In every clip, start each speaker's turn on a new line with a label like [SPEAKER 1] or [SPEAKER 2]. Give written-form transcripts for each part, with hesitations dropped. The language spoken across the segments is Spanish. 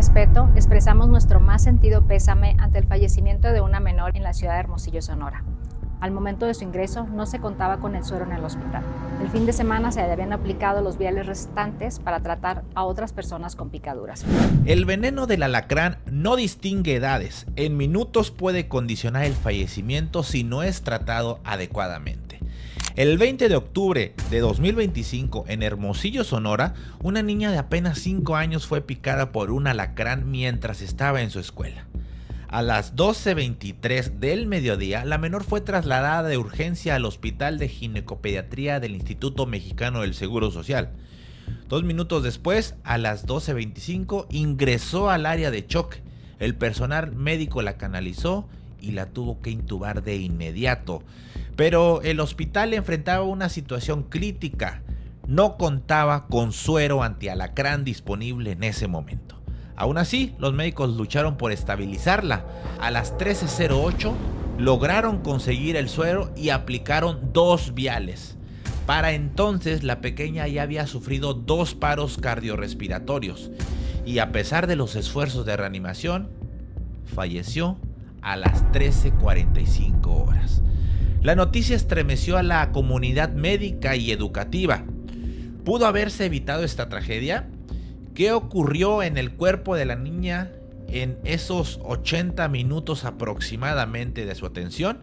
[SPEAKER 1] respeto, expresamos nuestro más sentido pésame ante el fallecimiento de una menor en la ciudad de Hermosillo, Sonora. Al momento de su ingreso no se contaba con el suero en el hospital. El fin de semana se habían aplicado los viales restantes para tratar a otras personas con picaduras.
[SPEAKER 2] El veneno del alacrán no distingue edades. En minutos puede condicionar el fallecimiento si no es tratado adecuadamente. El 20 de octubre de 2025, en Hermosillo, Sonora, una niña de apenas 5 años fue picada por un alacrán mientras estaba en su escuela. A las 12:23 del mediodía, la menor fue trasladada de urgencia al Hospital de Ginecopediatría del Instituto Mexicano del Seguro Social. 2 minutos después, a las 12:25, ingresó al área de shock. El personal médico la canalizó y la tuvo que intubar de inmediato. Pero el hospital enfrentaba una situación crítica. No contaba con suero antialacrán disponible en ese momento. Aún así, los médicos lucharon por estabilizarla. A las 13:08 lograron conseguir el suero y aplicaron 2 viales. Para entonces, la pequeña ya había sufrido 2 paros cardiorrespiratorios y a pesar de los esfuerzos de reanimación, falleció a las 13:45 horas. La noticia estremeció a la comunidad médica y educativa. ¿Pudo haberse evitado esta tragedia? ¿Qué ocurrió en el cuerpo de la niña en esos 80 minutos aproximadamente de su atención?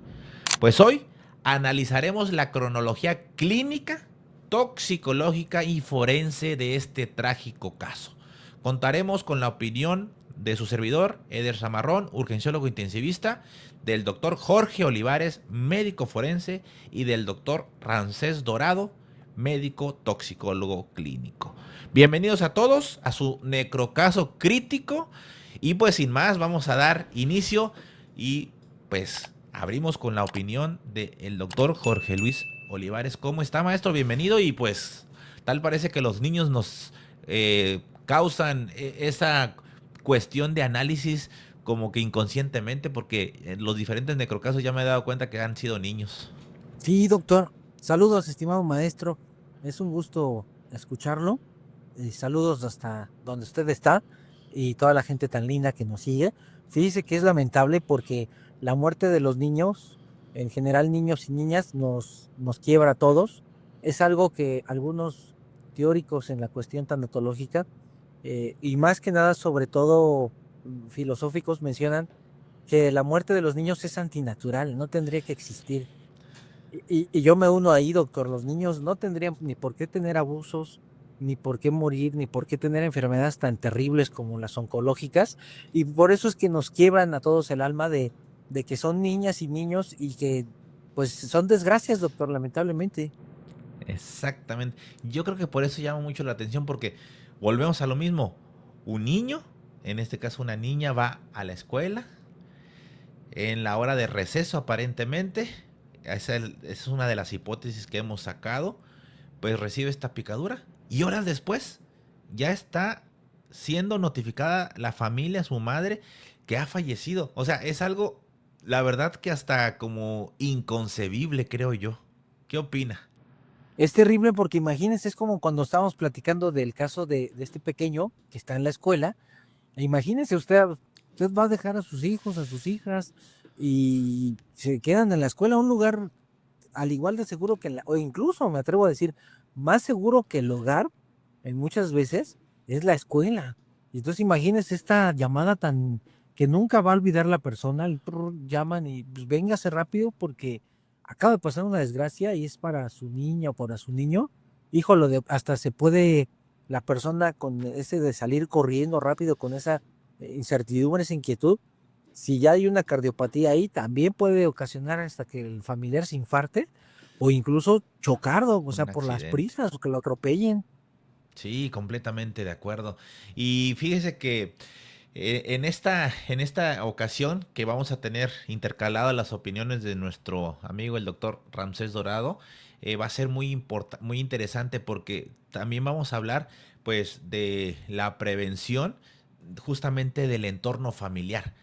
[SPEAKER 2] Pues hoy analizaremos la cronología clínica, toxicológica y forense de este trágico caso. Contaremos con la opinión de su servidor, Eder Zamarrón, urgenciólogo intensivista, del doctor Jorge Olivares, médico forense, y del doctor Ramsés Dorado, médico toxicólogo clínico. Bienvenidos a todos a su necrocaso crítico y pues sin más vamos a dar inicio y pues abrimos con la opinión del doctor Jorge Luis Olivares. ¿Cómo está, maestro? Bienvenido. Y pues tal parece que los niños nos causan esa cuestión de análisis como que inconscientemente, porque en los diferentes necrocasos ya me he dado cuenta que han sido niños.
[SPEAKER 3] Sí, doctor. Saludos, estimado maestro. Es un gusto escucharlo. Saludos hasta donde usted está y toda la gente tan linda que nos sigue. Fíjese que es lamentable porque la muerte de los niños, en general niños y niñas, nos quiebra a todos. Es algo que algunos teóricos en la cuestión tanatológica y más que nada, sobre todo filosóficos, mencionan que la muerte de los niños es antinatural, no tendría que existir. Y yo me uno ahí, doctor. Los niños no tendrían ni por qué tener abusos, ni por qué morir, ni por qué tener enfermedades tan terribles como las oncológicas. Y por eso es que nos quiebran a todos el alma de que son niñas y niños y que pues son desgracias, doctor, lamentablemente.
[SPEAKER 2] Exactamente. Yo creo que por eso llama mucho la atención, porque volvemos a lo mismo. Un niño, en este caso una niña, va a la escuela en la hora de receso aparentemente. Esa es una de las hipótesis que hemos sacado. Pues recibe esta picadura y horas después ya está siendo notificada la familia, su madre, que ha fallecido. O sea, es algo, la verdad, que hasta como inconcebible, creo yo. ¿Qué opina?
[SPEAKER 3] Es terrible porque imagínense, es como cuando estábamos platicando del caso de este pequeño que está en la escuela. Imagínense, usted va a dejar a sus hijos, a sus hijas, y se quedan en la escuela, un lugar al igual de seguro que o incluso me atrevo a decir, más seguro que el hogar, en muchas veces, es la escuela. Y entonces imagínense esta llamada tan que nunca va a olvidar la persona, llaman y pues véngase rápido porque acaba de pasar una desgracia y es para su niña o para su niño. Híjole, hasta se puede la persona con ese de salir corriendo rápido con esa incertidumbre, esa inquietud. Si ya hay una cardiopatía ahí, también puede ocasionar hasta que el familiar se infarte o incluso chocar, o sea,
[SPEAKER 2] Un
[SPEAKER 3] por las
[SPEAKER 2] accidente.
[SPEAKER 3] prisas o que lo atropellen.
[SPEAKER 2] Sí, completamente de acuerdo. Y fíjese que en esta ocasión que vamos a tener intercaladas las opiniones de nuestro amigo el doctor Ramsés Dorado, va a ser muy interesante porque también vamos a hablar pues de la prevención justamente del entorno familiar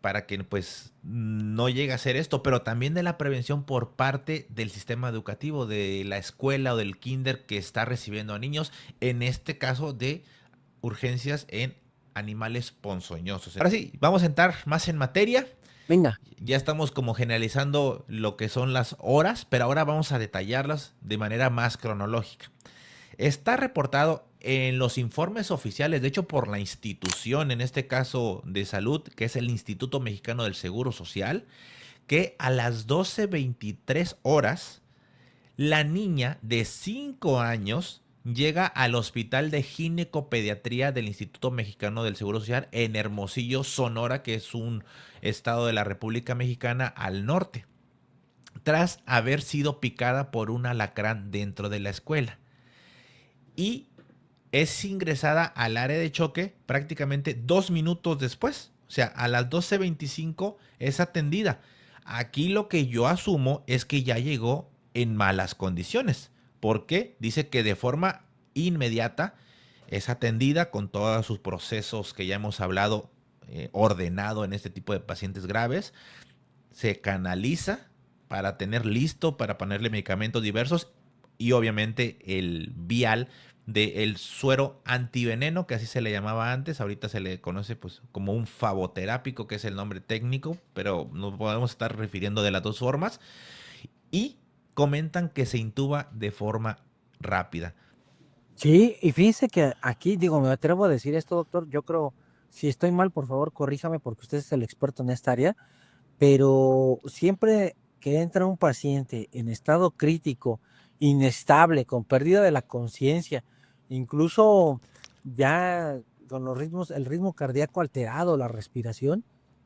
[SPEAKER 2] para que pues no llegue a ser esto, pero también de la prevención por parte del sistema educativo, de la escuela o del kinder que está recibiendo a niños, en este caso de urgencias en animales ponzoñosos. Ahora sí, vamos a entrar más en materia.
[SPEAKER 3] Venga.
[SPEAKER 2] Ya estamos como generalizando lo que son las horas, pero ahora vamos a detallarlas de manera más cronológica. Está reportado en los informes oficiales, de hecho por la institución, en este caso de salud, que es el Instituto Mexicano del Seguro Social, que a las 12:23 horas, la niña de 5 años llega al Hospital de Ginecopediatría del Instituto Mexicano del Seguro Social en Hermosillo, Sonora, que es un estado de la República Mexicana al norte, tras haber sido picada por un alacrán dentro de la escuela. Y es ingresada al área de choque prácticamente 2 minutos después. O sea, a las 12:25 es atendida. Aquí lo que yo asumo es que ya llegó en malas condiciones. Porque dice que de forma inmediata es atendida con todos sus procesos que ya hemos hablado, ordenado en este tipo de pacientes graves. Se canaliza para tener listo, para ponerle medicamentos diversos y obviamente el vial del suero antiveneno, que así se le llamaba antes, ahorita se le conoce pues como un favoterápico, que es el nombre técnico, pero nos podemos estar refiriendo de las dos formas, y comentan que se intuba de forma rápida.
[SPEAKER 3] Sí, y fíjese que aquí, digo, me atrevo a decir esto, doctor. Yo creo, si estoy mal, por favor, corríjame porque usted es el experto en esta área, pero siempre que entra un paciente en estado crítico, inestable, con pérdida de la conciencia, incluso ya con los ritmos, el ritmo cardíaco alterado, la respiración,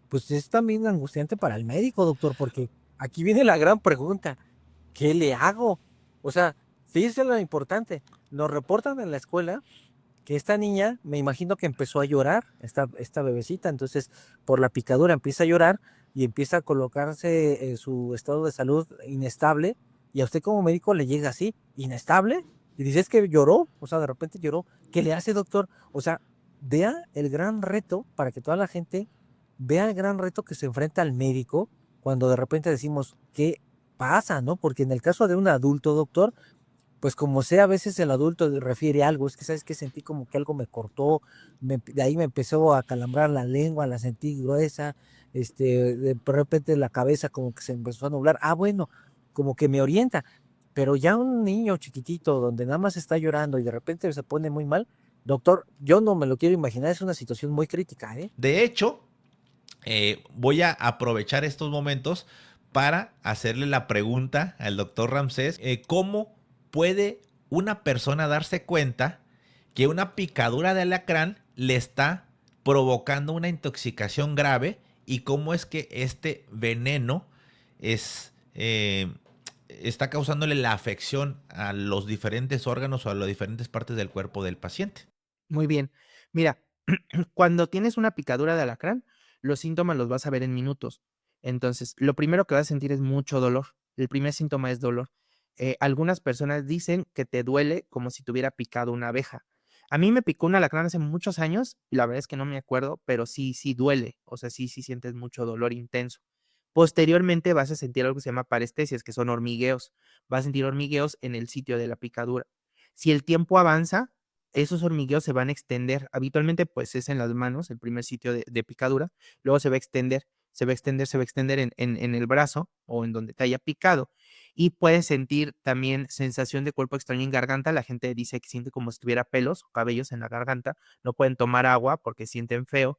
[SPEAKER 3] pues es también angustiante para el médico, doctor, porque aquí viene la gran pregunta: ¿qué le hago? O sea, fíjese lo importante, nos reportan en la escuela que esta niña, me imagino que empezó a llorar, esta bebecita, entonces por la picadura empieza a llorar y empieza a colocarse en su estado de salud inestable, y a usted como médico le llega así, inestable, y dice: es que lloró, o sea, de repente lloró. ¿Qué le hace, doctor? O sea, vea el gran reto, para que toda la gente vea el gran reto que se enfrenta al médico cuando de repente decimos: ¿qué pasa, no? Porque en el caso de un adulto, doctor, pues como sea, a veces el adulto refiere algo: es que sabes que sentí como que algo me cortó, de ahí me empezó a calambrar la lengua, la sentí gruesa, de repente la cabeza como que se empezó a nublar. Ah, bueno, como que me orienta. Pero ya un niño chiquitito donde nada más está llorando y de repente se pone muy mal, doctor, yo no me lo quiero imaginar, es una situación muy crítica, ¿eh?
[SPEAKER 2] De hecho, voy a aprovechar estos momentos para hacerle la pregunta al doctor Ramsés: ¿cómo puede una persona darse cuenta que una picadura de alacrán le está provocando una intoxicación grave, y cómo es que este veneno es, está causándole la afección a los diferentes órganos o a las diferentes partes del cuerpo del paciente?
[SPEAKER 4] Muy bien. Mira, cuando tienes una picadura de alacrán, los síntomas los vas a ver en minutos. Entonces, lo primero que vas a sentir es mucho dolor. El primer síntoma es dolor. Algunas personas dicen que te duele como si te hubiera picado una abeja. A mí me picó un alacrán hace muchos años y la verdad es que no me acuerdo, pero sí, sí duele. O sea, sí, sí sientes mucho dolor intenso. Posteriormente vas a sentir algo que se llama parestesias, que son hormigueos. Vas a sentir hormigueos en el sitio de la picadura. Si el tiempo avanza, esos hormigueos se van a extender. Habitualmente, pues, es en las manos, el primer sitio de picadura. Luego se va a extender, se va a extender, se va a extender en el brazo o en donde te haya picado. Y puedes sentir también sensación de cuerpo extraño en garganta. La gente dice que siente como si tuviera pelos o cabellos en la garganta. No pueden tomar agua porque sienten feo.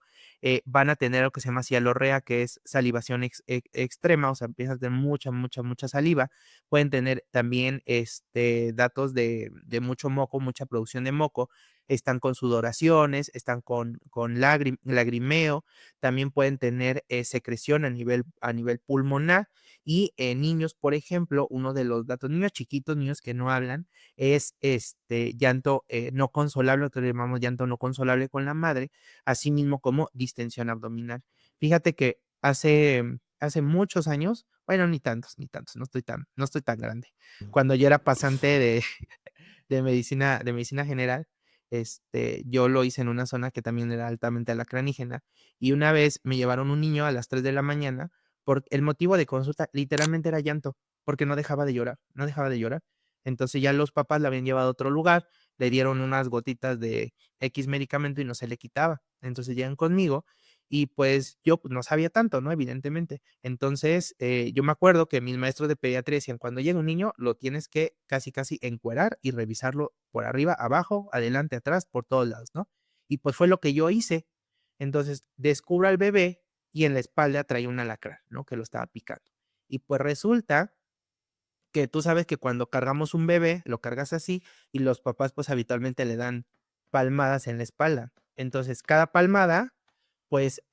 [SPEAKER 4] Van a tener lo que se llama cialorrea, que es salivación extrema, o sea, empiezan a tener mucha, mucha, mucha saliva. Pueden tener también datos de mucho moco, mucha producción de moco. Están con sudoraciones, están con lagrimeo. También pueden tener secreción a nivel pulmonar. Y niños, por ejemplo, uno de los datos, niños chiquitos, niños que no hablan, es llanto no consolable, nosotros le llamamos llanto no consolable con la madre, así mismo como distensión abdominal. Fíjate que hace muchos años, bueno, ni tantos, no estoy tan grande. Cuando yo era pasante de medicina general, yo lo hice en una zona que también era altamente alacranígena, y una vez me llevaron un niño a las 3 de la mañana, por el motivo de consulta literalmente era llanto, porque no dejaba de llorar, no dejaba de llorar. Entonces ya los papás la habían llevado a otro lugar, le dieron unas gotitas de X medicamento y no se le quitaba. Entonces llegan conmigo y pues yo pues, no sabía tanto, ¿no? Evidentemente. Entonces yo me acuerdo que mis maestros de pediatría decían, cuando llega un niño lo tienes que casi encuerar y revisarlo por arriba, abajo, adelante, atrás, por todos lados, ¿no? Y pues fue lo que yo hice. Entonces descubro al bebé y en la espalda traía un alacrán, ¿no? Que lo estaba picando. Y pues resulta que tú sabes que cuando cargamos un bebé, lo cargas así y los papás pues habitualmente le dan palmadas en la espalda. Entonces, cada palmada pues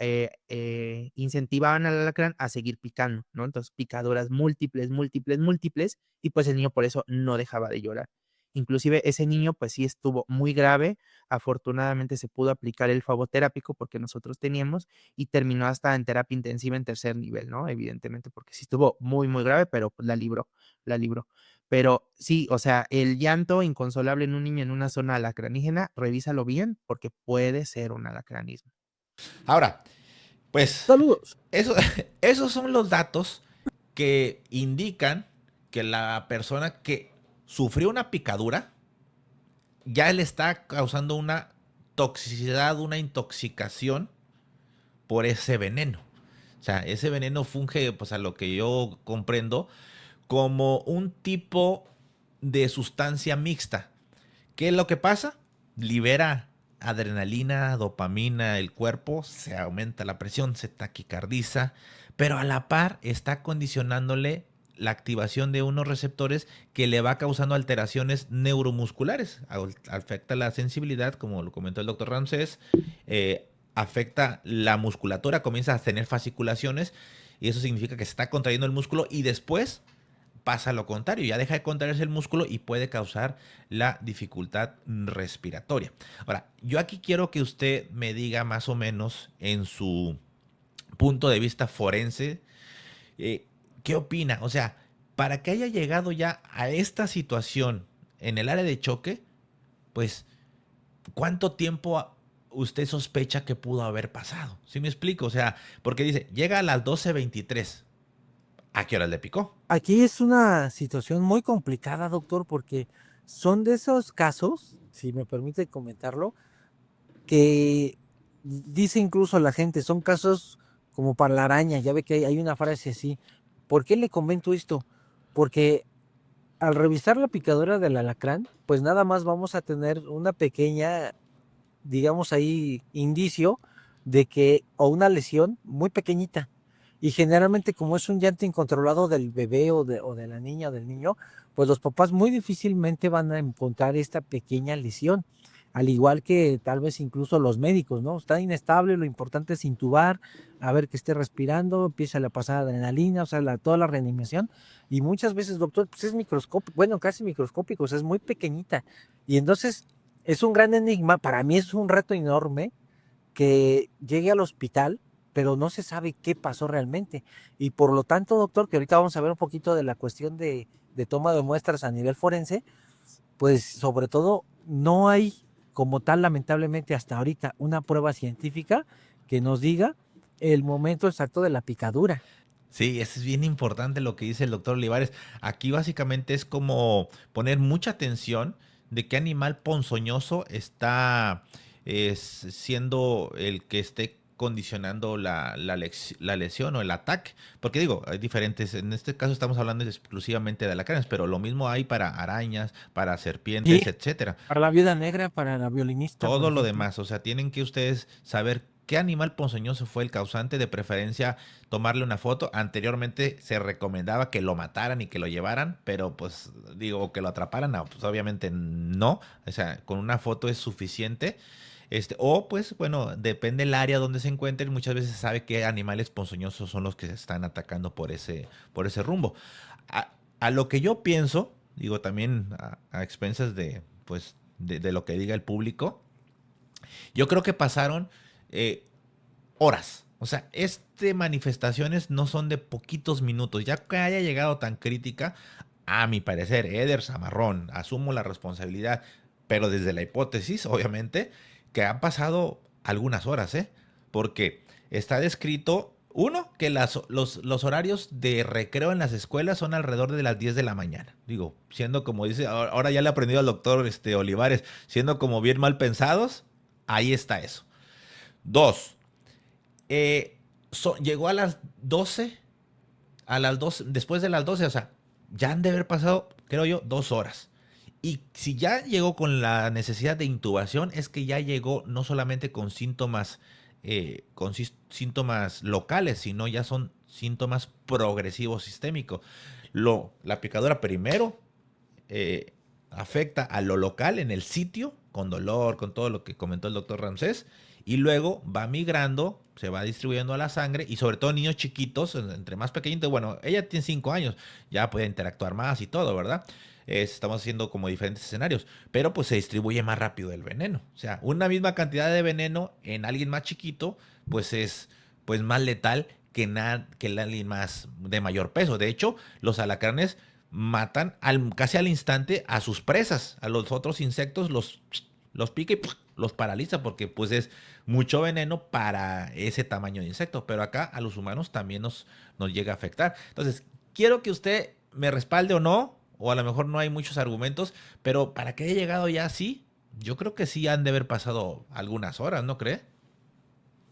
[SPEAKER 4] incentivaban al alacrán a seguir picando, ¿no? Entonces, picaduras múltiples, múltiples, múltiples, y pues el niño por eso no dejaba de llorar. Inclusive ese niño pues sí estuvo muy grave, afortunadamente se pudo aplicar el fagoterápico porque nosotros teníamos y terminó hasta en terapia intensiva en tercer nivel, ¿no? Evidentemente porque sí estuvo muy, muy grave, pero pues la libró, la libró. Pero sí, o sea, el llanto inconsolable en un niño en una zona alacranígena, revísalo bien porque puede ser un alacranismo.
[SPEAKER 2] Ahora, pues
[SPEAKER 3] Saludos.
[SPEAKER 2] eso, esos son los datos que indican que la persona que sufrió una picadura ya le está causando una toxicidad, una intoxicación por ese veneno. O sea, ese veneno funge, pues a lo que yo comprendo, como un tipo de sustancia mixta. ¿Qué es lo que pasa? Libera adrenalina, dopamina, el cuerpo, se aumenta la presión, se taquicardiza, pero a la par está condicionándole la activación de unos receptores que le va causando alteraciones neuromusculares. Afecta la sensibilidad, como lo comentó el doctor Ramsés, afecta la musculatura, comienza a tener fasciculaciones y eso significa que se está contrayendo el músculo y después pasa lo contrario, ya deja de contraerse el músculo y puede causar la dificultad respiratoria. Ahora, yo aquí quiero que usted me diga más o menos en su punto de vista forense, ¿qué opina? O sea, para que haya llegado ya a esta situación en el área de choque, pues, ¿cuánto tiempo usted sospecha que pudo haber pasado? ¿Sí me explico? O sea, porque dice, llega a las 12:23. ¿A qué hora le picó?
[SPEAKER 3] Aquí es una situación muy complicada, doctor, porque son de esos casos, si me permite comentarlo, que dice incluso la gente, son casos como para la araña. Ya ve que hay una frase así. ¿Por qué le comento esto? Porque al revisar la picadura del alacrán, pues nada más vamos a tener una pequeña, digamos ahí, indicio de que, o una lesión muy pequeñita. Y generalmente como es un llanto incontrolado del bebé o de la niña o del niño, pues los papás muy difícilmente van a encontrar esta pequeña lesión. Al igual que tal vez incluso los médicos, ¿no? Está inestable, lo importante es intubar, a ver que esté respirando, empieza a pasar adrenalina, o sea, toda la reanimación. Y muchas veces, doctor, pues es microscópico, bueno, casi microscópico, o sea, es muy pequeñita. Y entonces es un gran enigma, para mí es un reto enorme que llegue al hospital, pero no se sabe qué pasó realmente. Y por lo tanto, doctor, que ahorita vamos a ver un poquito de la cuestión de toma de muestras a nivel forense, pues sobre todo no hay como tal, lamentablemente hasta ahorita, una prueba científica que nos diga el momento exacto de la picadura.
[SPEAKER 2] Sí, eso es bien importante lo que dice el doctor Olivares. Aquí básicamente es como poner mucha atención de qué animal ponzoñoso está siendo el que esté condicionando la lesión o el ataque. Porque digo, hay diferentes, en este caso estamos hablando exclusivamente de alacranes, pero lo mismo hay para arañas, para
[SPEAKER 3] Y
[SPEAKER 2] serpientes, etcétera.
[SPEAKER 3] para la viuda negra, para la violinista, por
[SPEAKER 2] Todo lo
[SPEAKER 3] ejemplo.
[SPEAKER 2] demás, o sea, tienen que ustedes saber qué animal ponzoñoso fue el causante, de preferencia tomarle una foto. Anteriormente se recomendaba que lo mataran y que lo llevaran, pero pues digo, que lo atraparan, no, pues obviamente no, o sea, con una foto es suficiente. O pues bueno, depende del área donde se encuentren, muchas veces se sabe qué animales ponzoñosos son los que se están atacando por ese rumbo. A, a lo que yo pienso, digo también a expensas de, pues, de lo que diga el público, yo creo que pasaron horas. O sea, manifestaciones no son de poquitos minutos. Ya que haya llegado tan crítica, a mi parecer, Eder Zamarrón, asumo la responsabilidad, pero desde la hipótesis, obviamente, que han pasado algunas horas, ¿eh? Porque está descrito Uno, que los horarios de recreo en las escuelas son alrededor de las 10 de la mañana. Digo, siendo como dice, ahora ya le he aprendido al doctor Olivares, siendo como bien mal pensados, ahí está eso. Dos, llegó a las 12, después de las 12, o sea, ya han de haber pasado, creo yo, 2 horas. Y si ya llegó con la necesidad de intubación, es que ya llegó no solamente con síntomas locales, sino ya son síntomas progresivos sistémicos. La picadura primero afecta a lo local en el sitio, con dolor, con todo lo que comentó el doctor Ramsés, y luego va migrando, se va distribuyendo a la sangre, y sobre todo niños chiquitos, entre más pequeñitos, bueno, ella tiene 5 años, ya puede interactuar más y todo, ¿verdad? Estamos haciendo como diferentes escenarios, pero pues se distribuye más rápido el veneno. O sea, una misma cantidad de veneno en alguien más chiquito, pues es pues más letal que el alguien más de mayor peso. De hecho, los alacranes matan casi al instante a sus presas, a los otros insectos los pica y los paraliza porque pues es mucho veneno para ese tamaño de insecto, pero acá a los humanos también nos llega a afectar. Entonces, quiero que usted me respalde o no, o a lo mejor no hay muchos argumentos, pero para que haya llegado ya así, yo creo que sí han de haber pasado algunas horas, ¿no cree?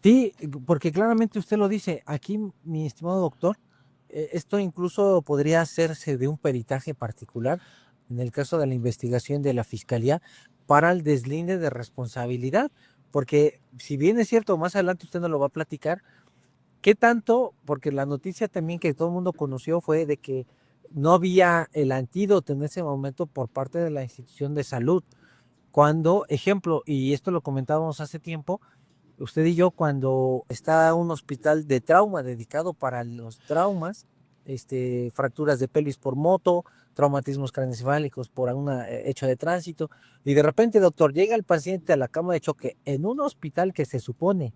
[SPEAKER 3] Sí, porque claramente usted lo dice, aquí, mi estimado doctor, esto incluso podría hacerse de un peritaje particular, en el caso de la investigación de la Fiscalía, para el deslinde de responsabilidad, porque si bien es cierto, más adelante usted nos lo va a platicar, ¿qué tanto? Porque la noticia también que todo el mundo conoció fue de que no había el antídoto en ese momento por parte de la institución de salud. Cuando, ejemplo, y esto lo comentábamos hace tiempo, usted y yo, cuando está un hospital de trauma dedicado para los traumas, fracturas de pelvis por moto, traumatismos craneoencefálicos por un hecho de tránsito, y de repente, doctor, llega el paciente a la cama de choque en un hospital que se supone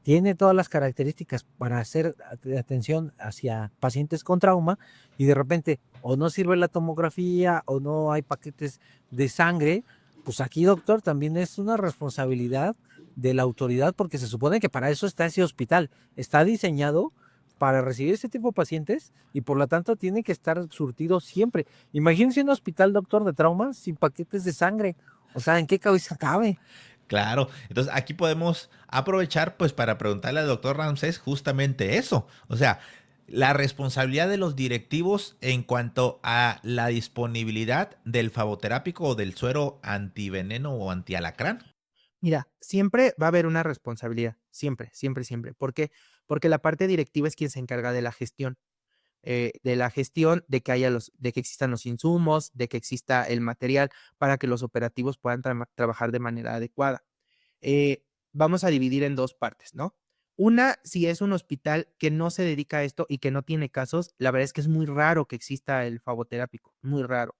[SPEAKER 3] tiene todas las características para hacer atención hacia pacientes con trauma, y de repente o no sirve la tomografía o no hay paquetes de sangre. Pues aquí, doctor, también es una responsabilidad de la autoridad, porque se supone que para eso está ese hospital, está diseñado para recibir este tipo de pacientes y por lo tanto tiene que estar surtido siempre. Imagínense un hospital, doctor, de trauma sin paquetes de sangre. O sea, ¿en qué cabeza cabe?
[SPEAKER 2] Claro, entonces aquí podemos aprovechar pues para preguntarle al doctor Ramsés justamente eso, o sea, la responsabilidad de los directivos en cuanto a la disponibilidad del faboterápico o del suero antiveneno o antialacrán.
[SPEAKER 4] Mira, siempre va a haber una responsabilidad, siempre, siempre, siempre. ¿Por qué? Porque la parte directiva es quien se encarga de la gestión de que de que existan los insumos, de que exista el material para que los operativos puedan trabajar de manera adecuada. Vamos a dividir en dos partes, ¿no? Una, si es un hospital que no se dedica a esto y que no tiene casos, la verdad es que es muy raro que exista el faboterápico, muy raro.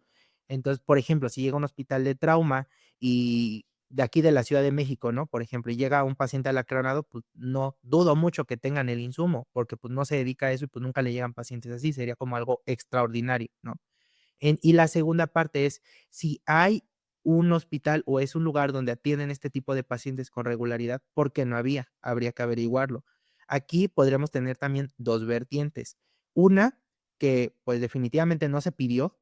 [SPEAKER 4] Entonces, por ejemplo, si llega a un hospital de trauma y de aquí de la Ciudad de México, ¿no? Por ejemplo, y llega un paciente alacranado, pues no dudo mucho que tengan el insumo, porque pues no se dedica a eso y pues nunca le llegan pacientes así, sería como algo extraordinario, ¿no? Y la segunda parte es, si hay un hospital o es un lugar donde atienden este tipo de pacientes con regularidad, ¿por qué no había? Habría que averiguarlo. Aquí podríamos tener también dos vertientes. Una, que pues definitivamente no se pidió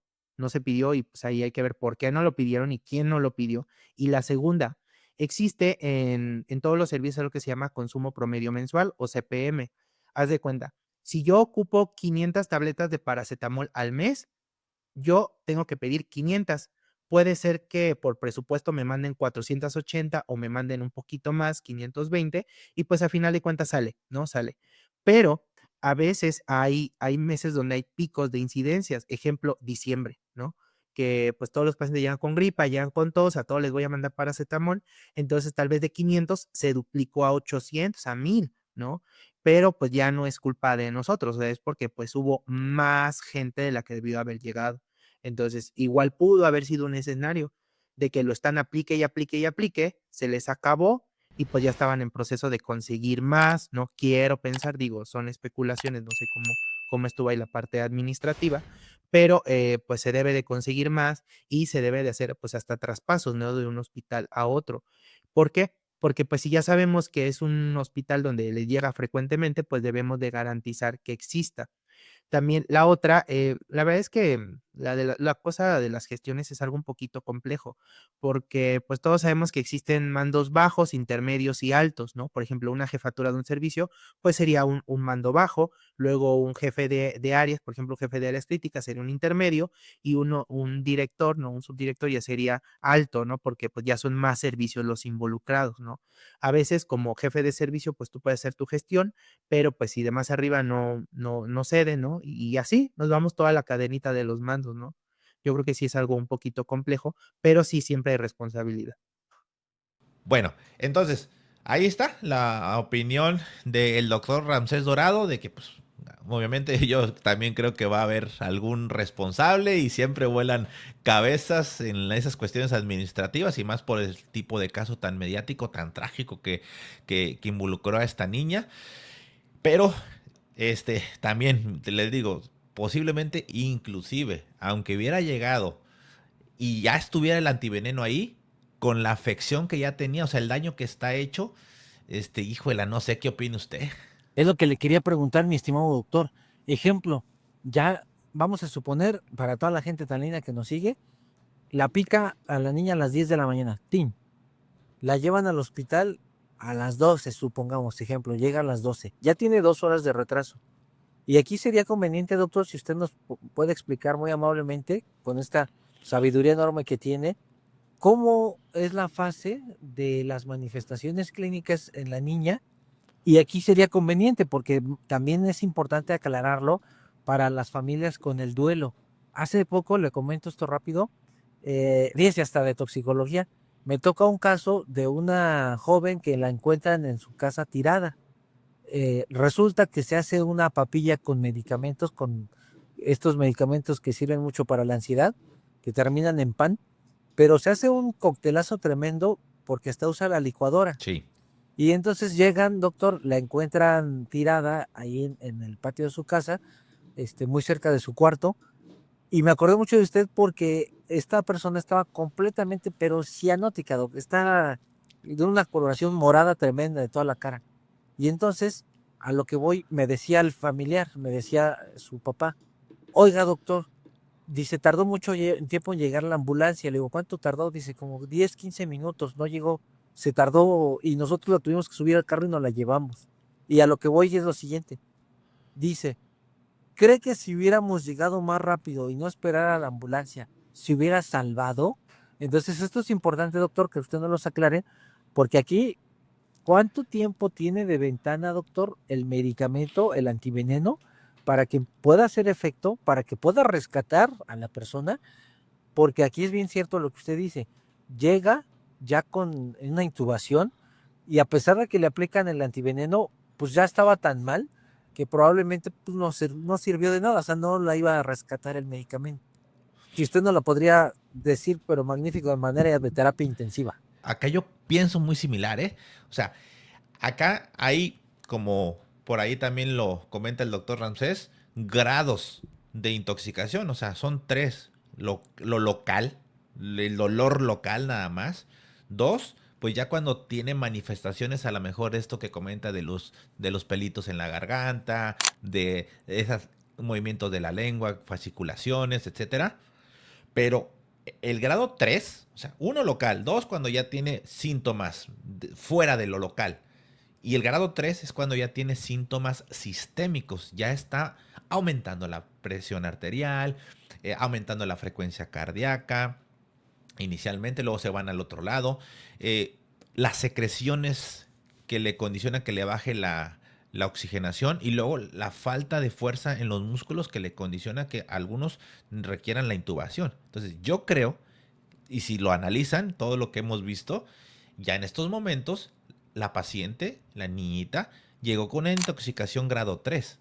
[SPEAKER 4] y pues ahí hay que ver por qué no lo pidieron y quién no lo pidió. Y la segunda, existe en todos los servicios lo que se llama consumo promedio mensual o CPM. Haz de cuenta, si yo ocupo 500 tabletas de paracetamol al mes, yo tengo que pedir 500. Puede ser que por presupuesto me manden 480 o me manden un poquito más, 520, y pues a final de cuentas sale, ¿no? Sale. Pero a veces hay meses donde hay picos de incidencias, ejemplo, diciembre, ¿no? Que pues todos los pacientes llegan con gripa, llegan con tos, a todos les voy a mandar paracetamol, entonces tal vez de 500 se duplicó a 800, a 1000, ¿no? Pero pues ya no es culpa de nosotros, o sea, es porque pues hubo más gente de la que debió haber llegado. Entonces, igual pudo haber sido un escenario de que lo están aplique y aplique y aplique, se les acabó y pues ya estaban en proceso de conseguir más, no quiero pensar, digo, son especulaciones, no sé cómo estuvo ahí la parte administrativa, pero pues se debe de conseguir más y se debe de hacer pues hasta traspasos, ¿no? De un hospital a otro. ¿Por qué? porque pues si ya sabemos que es un hospital donde le llega frecuentemente, pues debemos de garantizar que exista. También la otra, la verdad es que la cosa de las gestiones es algo un poquito complejo, porque pues todos sabemos que existen mandos bajos, intermedios y altos, ¿no? Por ejemplo, una jefatura de un servicio, pues sería un mando bajo, luego un jefe de áreas, por ejemplo, un jefe de áreas críticas sería un intermedio y un director, ¿no? Un subdirector ya sería alto, ¿no? Porque pues ya son más servicios los involucrados, ¿no? A veces como jefe de servicio, pues tú puedes hacer tu gestión, pero pues si de más arriba no cede, ¿no? Y así nos vamos toda la cadenita de los mandos, ¿no? Yo creo que sí es algo un poquito complejo, pero sí siempre hay responsabilidad.
[SPEAKER 2] Bueno, entonces, ahí está la opinión del doctor Ramsés Dorado de que, pues, obviamente yo también creo que va a haber algún responsable y siempre vuelan cabezas en esas cuestiones administrativas y más por el tipo de caso tan mediático, tan trágico que involucró a esta niña. Pero, también les digo, posiblemente inclusive, aunque hubiera llegado y ya estuviera el antiveneno ahí, con la afección que ya tenía, o sea, el daño que está hecho, híjole, no sé qué opina usted.
[SPEAKER 3] Es lo que le quería preguntar, mi estimado doctor. Ejemplo, ya vamos a suponer, para toda la gente tan linda que nos sigue, la pica a la niña a las 10 de la mañana, ¡tin! La llevan al hospital a las 12, supongamos, ejemplo, llega a las 12. Ya tiene 2 horas de retraso. Y aquí sería conveniente, doctor, si usted nos puede explicar muy amablemente, con esta sabiduría enorme que tiene, cómo es la fase de las manifestaciones clínicas en la niña. Y aquí sería conveniente, porque también es importante aclararlo para las familias con el duelo. Hace poco, le comento esto rápido, fíjese, hasta de toxicología, me toca un caso de una joven que la encuentran en su casa tirada. Resulta que se hace una papilla con medicamentos, con estos medicamentos que sirven mucho para la ansiedad, que terminan en pan, pero se hace un coctelazo tremendo porque hasta usa la licuadora.
[SPEAKER 2] Sí.
[SPEAKER 3] Y entonces llegan, doctor, la encuentran tirada ahí en el patio de su casa, muy cerca de su cuarto. Y me acordé mucho de usted porque esta persona estaba completamente, pero cianótica, doc. Está de una coloración morada tremenda de toda la cara. Y entonces, a lo que voy, me decía el familiar, me decía su papá, oiga, doctor, dice, tardó mucho tiempo en llegar la ambulancia. Le digo, ¿cuánto tardó? Dice, como 10, 15 minutos, no llegó. Se tardó y nosotros la tuvimos que subir al carro y nos la llevamos. Y a lo que voy es lo siguiente. Dice, ¿cree que si hubiéramos llegado más rápido y no esperar a la ambulancia, se hubiera salvado? Entonces esto es importante, doctor, que usted nos lo aclare, porque aquí, ¿cuánto tiempo tiene de ventana, doctor, el medicamento, el antiveneno, para que pueda hacer efecto, para que pueda rescatar a la persona? Porque aquí es bien cierto lo que usted dice. Llega ya con una intubación y a pesar de que le aplican el antiveneno, pues ya estaba tan mal que probablemente pues, no sirvió de nada, o sea, no la iba a rescatar el medicamento. Si usted no lo podría decir, pero magnífico, de manera de terapia intensiva.
[SPEAKER 2] Acá yo pienso muy similar, ¿eh? O sea, acá hay, como por ahí también lo comenta el doctor Ramsés, grados de intoxicación. O sea, son tres. Lo local, el dolor local nada más. Dos, pues ya cuando tiene manifestaciones, a lo mejor esto que comenta de los pelitos en la garganta, de esos movimientos de la lengua, fasciculaciones, etcétera. Pero el grado 3, o sea, uno local, dos cuando ya tiene síntomas fuera de lo local. Y el grado 3 es cuando ya tiene síntomas sistémicos, ya está aumentando la presión arterial, aumentando la frecuencia cardíaca, inicialmente, luego se van al otro lado. Las secreciones que le condicionan que le baje la oxigenación y luego la falta de fuerza en los músculos que le condiciona que algunos requieran la intubación. Entonces yo creo, y si lo analizan, todo lo que hemos visto, ya en estos momentos la paciente, la niñita, llegó con una intoxicación grado 3,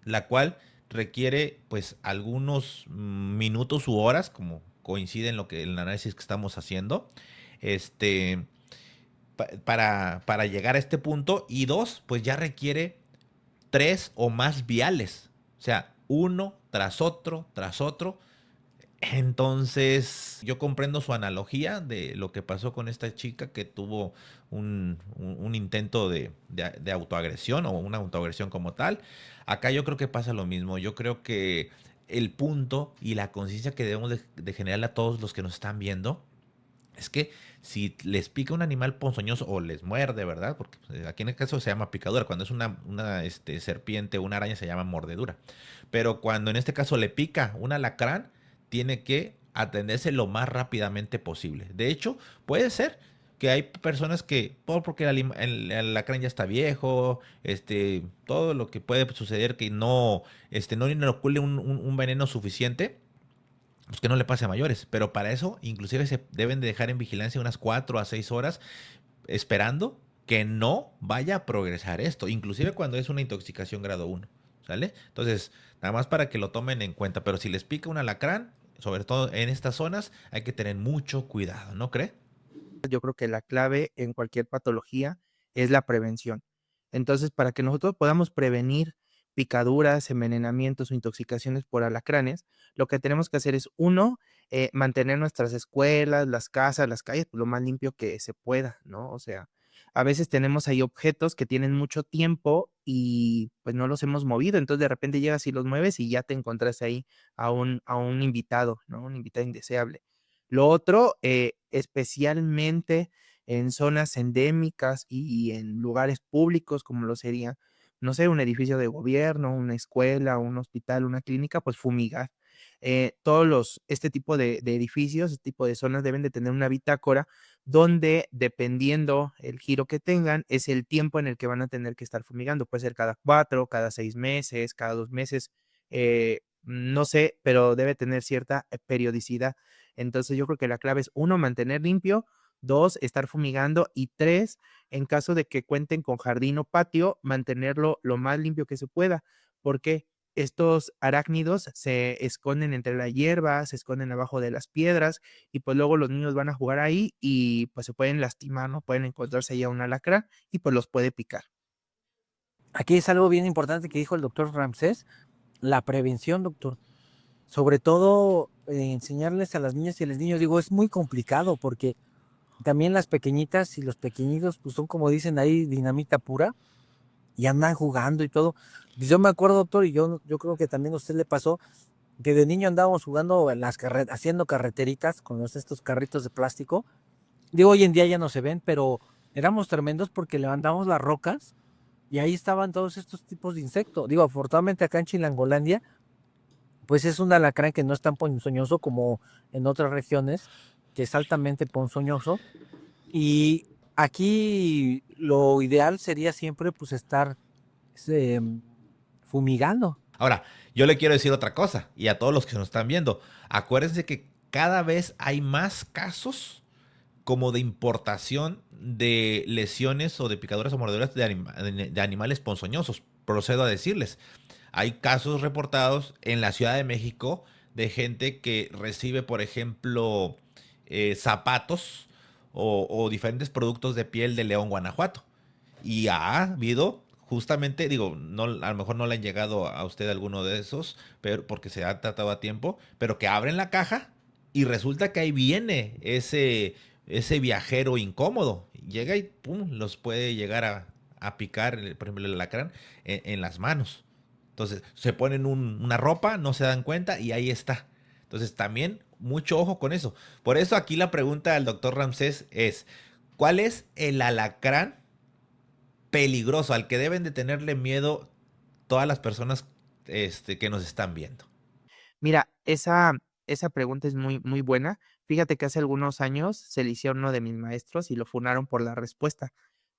[SPEAKER 2] la cual requiere pues algunos minutos u horas, como coincide en lo que el análisis que estamos haciendo, para llegar a este punto. Y dos, pues ya requiere 3 o más viales. O sea, uno tras otro, tras otro. Entonces, yo comprendo su analogía de lo que pasó con esta chica que tuvo un intento de autoagresión o una autoagresión como tal. Acá yo creo que pasa lo mismo. Yo creo que el punto y la conciencia que debemos de generar a todos los que nos están viendo es que si les pica un animal ponzoñoso o les muerde, ¿verdad? Porque pues, aquí en el caso se llama picadura. Cuando es una serpiente o una araña se llama mordedura. Pero cuando en este caso le pica un alacrán, tiene que atenderse lo más rápidamente posible. De hecho, puede ser que hay personas que, porque el alacrán ya está viejo, todo lo que puede suceder que no inocule un veneno suficiente, pues que no le pase a mayores. Pero para eso, inclusive se deben de dejar en vigilancia unas 4 a 6 horas esperando que no vaya a progresar esto, inclusive cuando es una intoxicación grado uno, ¿sale? Entonces, nada más para que lo tomen en cuenta, pero si les pica un alacrán, sobre todo en estas zonas, hay que tener mucho cuidado, ¿no cree?
[SPEAKER 4] Yo creo que la clave en cualquier patología es la prevención. Entonces, para que nosotros podamos prevenir picaduras, envenenamientos o intoxicaciones por alacranes, lo que tenemos que hacer es, uno, mantener nuestras escuelas, las casas, las calles, pues, lo más limpio que se pueda, ¿no? O sea, a veces tenemos ahí objetos que tienen mucho tiempo y pues no los hemos movido, entonces de repente llegas y los mueves y ya te encontraste ahí a un invitado, ¿no? Un invitado indeseable. Lo otro, especialmente en zonas endémicas y en lugares públicos, como lo sería, no sé, un edificio de gobierno, una escuela, un hospital, una clínica, pues fumigar. Este tipo de edificios, este tipo de zonas deben de tener una bitácora donde, dependiendo el giro que tengan, es el tiempo en el que van a tener que estar fumigando. Puede ser cada 4, cada 6 meses, cada 2 meses, no sé, pero debe tener cierta periodicidad. Entonces, yo creo que la clave es, uno, mantener limpio, 2, estar fumigando y 3, en caso de que cuenten con jardín o patio, mantenerlo lo más limpio que se pueda, porque estos arácnidos se esconden entre la hierba, se esconden abajo de las piedras y, pues, luego los niños van a jugar ahí y, pues, se pueden lastimar, ¿no? Pueden encontrarse ahí a un alacrán y, pues, los puede picar.
[SPEAKER 3] Aquí es algo bien importante que dijo el doctor Ramsés, la prevención, doctor. Sobre todo enseñarles a las niñas y a los niños, digo, es muy complicado porque también las pequeñitas y los pequeñitos, pues son como dicen ahí, dinamita pura y andan jugando y todo. Pues yo me acuerdo, doctor, y yo creo que también a usted le pasó, que de niño andábamos jugando en las haciendo carreteritas con estos carritos de plástico. Digo, hoy en día ya no se ven, pero éramos tremendos porque levantábamos las rocas y ahí estaban todos estos tipos de insectos. Digo, afortunadamente acá en Chilangolandia, pues es un alacrán que no es tan ponzoñoso como en otras regiones, que es altamente ponzoñoso. Y aquí lo ideal sería siempre pues estar eh, fumigando.
[SPEAKER 2] Ahora, yo le quiero decir otra cosa, y a todos los que nos están viendo, acuérdense que cada vez hay más casos como de importación de lesiones o de picaduras o mordeduras de animales ponzoñosos. Procedo a decirles, hay casos reportados en la Ciudad de México de gente que recibe, por ejemplo, zapatos o diferentes productos de piel de León, Guanajuato. Y ha habido justamente, digo, no, a lo mejor no le han llegado a usted alguno de esos, pero porque se ha tratado a tiempo, pero que abren la caja y resulta que ahí viene ese viajero incómodo. Llega y pum, los puede llegar a picar, por ejemplo, el alacrán en las manos. Entonces, se ponen una ropa, no se dan cuenta y ahí está. Entonces, también mucho ojo con eso. Por eso aquí la pregunta del doctor Ramsés es, ¿cuál es el alacrán peligroso al que deben de tenerle miedo todas las personas que nos están viendo?
[SPEAKER 4] Mira, esa pregunta es muy, muy buena. Fíjate que hace algunos años se le hicieron a uno de mis maestros y lo funaron por la respuesta.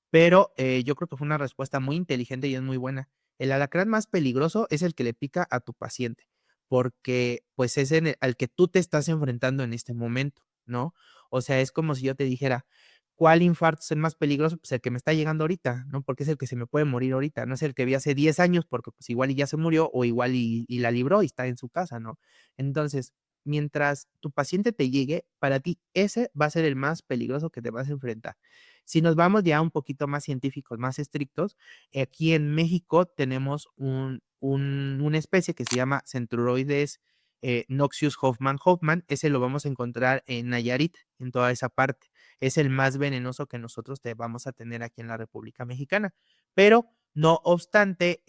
[SPEAKER 4] Pero, yo creo que fue una respuesta muy inteligente y es muy buena. El alacrán más peligroso es el que le pica a tu paciente, porque, pues, es al que tú te estás enfrentando en este momento, ¿no? O sea, es como si yo te dijera: "¿Cuál infarto es el más peligroso?". Pues, el que me está llegando ahorita, ¿no? Porque es el que se me puede morir ahorita, no es el que vi hace 10 años, porque, pues, igual y ya se murió, o igual y la libró y está en su casa, ¿no? Entonces, mientras tu paciente te llegue, para ti ese va a ser el más peligroso que te vas a enfrentar. Si nos vamos ya un poquito más científicos, más estrictos, aquí en México tenemos una especie que se llama Centruroides Noxious Hoffman, ese lo vamos a encontrar en Nayarit, en toda esa parte. Es el más venenoso que nosotros vamos a tener aquí en la República Mexicana. Pero no obstante,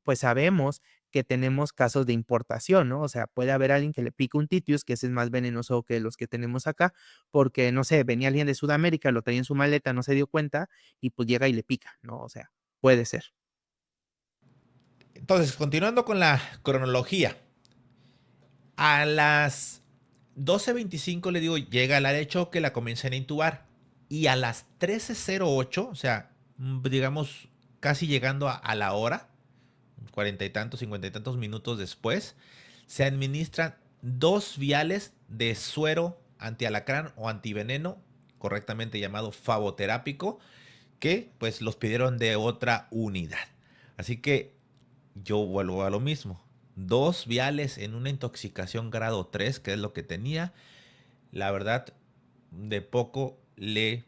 [SPEAKER 4] pues sabemos que tenemos casos de importación, ¿no? O sea, puede haber alguien que le pique un Titius, que ese es más venenoso que los que tenemos acá, porque, no sé, venía alguien de Sudamérica, lo traía en su maleta, no se dio cuenta y pues llega y le pica, ¿no? O sea, puede ser.
[SPEAKER 2] Entonces, continuando con la cronología. A las 12:25 le digo, llega al área de choque, la comienzan a intubar. Y a las 13:08, o sea, digamos, casi llegando a la hora, 40 y tantos, 50 y tantos minutos después, se administran 2 viales de suero antialacrán o antiveneno, correctamente llamado favoterápico, que pues los pidieron de otra unidad. Así que yo vuelvo a lo mismo. 2 viales en una intoxicación grado 3, que es lo que tenía, la verdad, de poco le